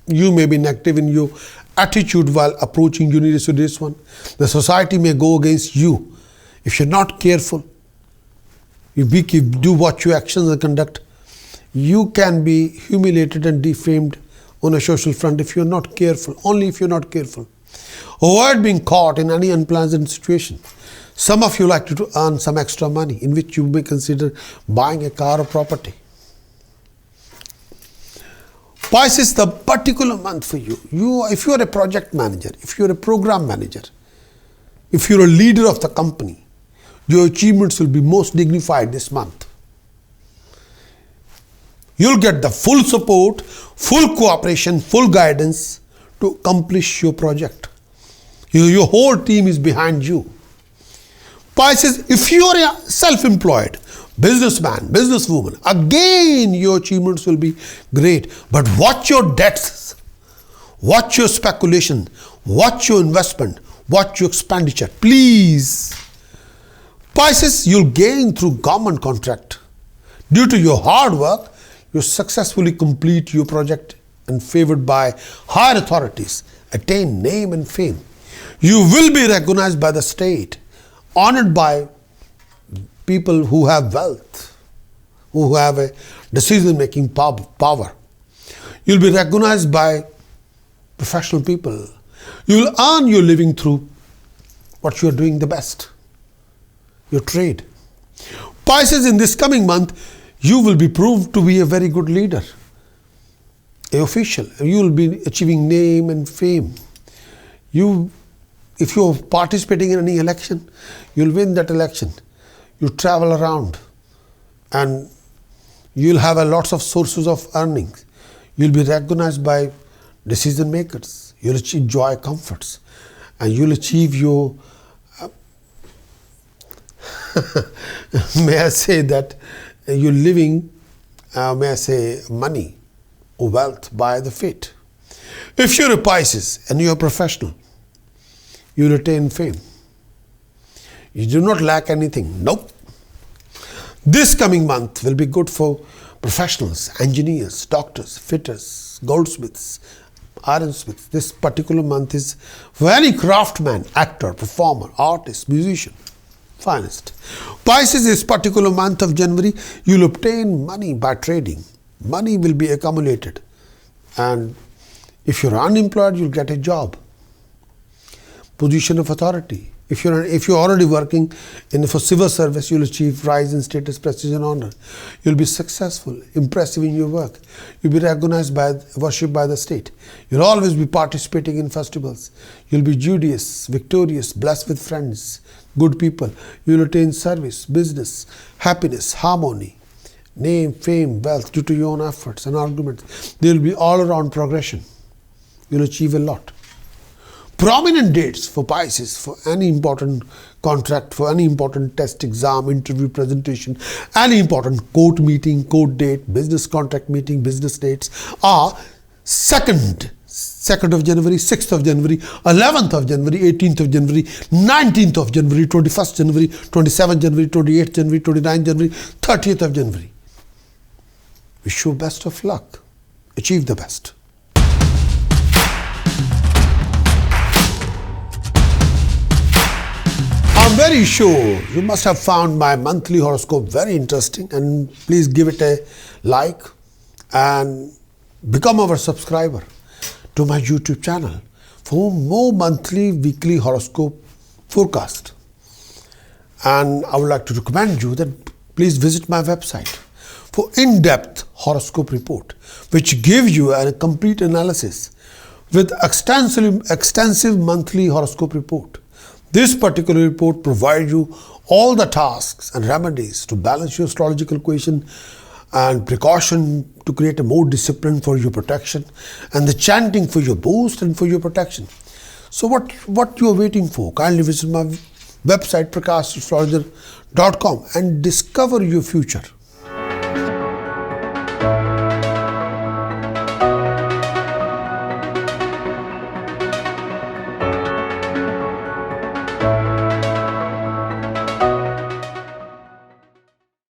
You may be negative in your attitude while approaching to this one. The society may go against you. If you're not careful, you do watch your actions and conduct, you can be humiliated and defamed on a social front if you're not careful, only if you're not careful. Avoid being caught in any unpleasant situation. Some of you like to earn some extra money, in which you may consider buying a car or property. Pisces, the particular month for you. If you are a project manager, if you are a program manager, if you are a leader of the company, your achievements will be most dignified this month. You'll get the full support, full cooperation, full guidance to accomplish your project. Your whole team is behind you. Pisces, if you are a self-employed businessman, businesswoman, again your achievements will be great. But watch your debts, watch your speculation, watch your investment, watch your expenditure. Please. Pisces, you'll gain through government contract. Due to your hard work, you successfully complete your project and favored by higher authorities, attain name and fame. You will be recognized by the state, honored by people who have wealth, who have a decision-making power. You'll be recognized by professional people. You'll earn your living through what you're doing the best, your trade. Pisces, in this coming month, you will be proved to be a very good leader, an official. You will be achieving name and fame. If you're participating in any election, you'll win that election. You travel around and you'll have lots of sources of earnings. You'll be recognized by decision makers. You'll achieve joy, comforts, and you'll achieve your may I say that you're living, may I say, money or wealth by the fate. If you're a Pisces and you're a professional, you'll attain fame. You do not lack anything. Nope. This coming month will be good for professionals, engineers, doctors, fitters, goldsmiths, ironsmiths. This particular month is for any craftsman, actor, performer, artist, musician, finest. Pisces, this particular month of January, you'll obtain money by trading. Money will be accumulated. And if you're unemployed, you'll get a job. Position of authority. If you're already working for civil service, you'll achieve rise in status, prestige, and honor. You'll be successful, impressive in your work. You'll be recognized worshipped by the state. You'll always be participating in festivals. You'll be judious, victorious, blessed with friends, good people. You'll attain service, business, happiness, harmony, name, fame, wealth due to your own efforts and arguments. There will be all-around progression. You'll achieve a lot. Prominent dates for Pisces, for any important contract, for any important test, exam, interview, presentation, any important court meeting, court date, business contract meeting, business dates are 2nd of January, 6th of January, 11th of January, 18th of January, 19th of January, 21st January, 27th January, 28th January, 29th January, 30th of January. Wish you best of luck. Achieve the best. I'm very sure you must have found my monthly horoscope very interesting, and please give it a like and become our subscriber to my YouTube channel for more monthly, weekly horoscope forecast. And I would like to recommend you that please visit my website for in-depth horoscope report, which gives you a complete analysis with extensive monthly horoscope report. This particular report provides you all the tasks and remedies to balance your astrological equation and precaution to create a more discipline for your protection, and the chanting for your boost and for your protection. So what you are waiting for? Kindly visit my website prakash astrologer.com and discover your future.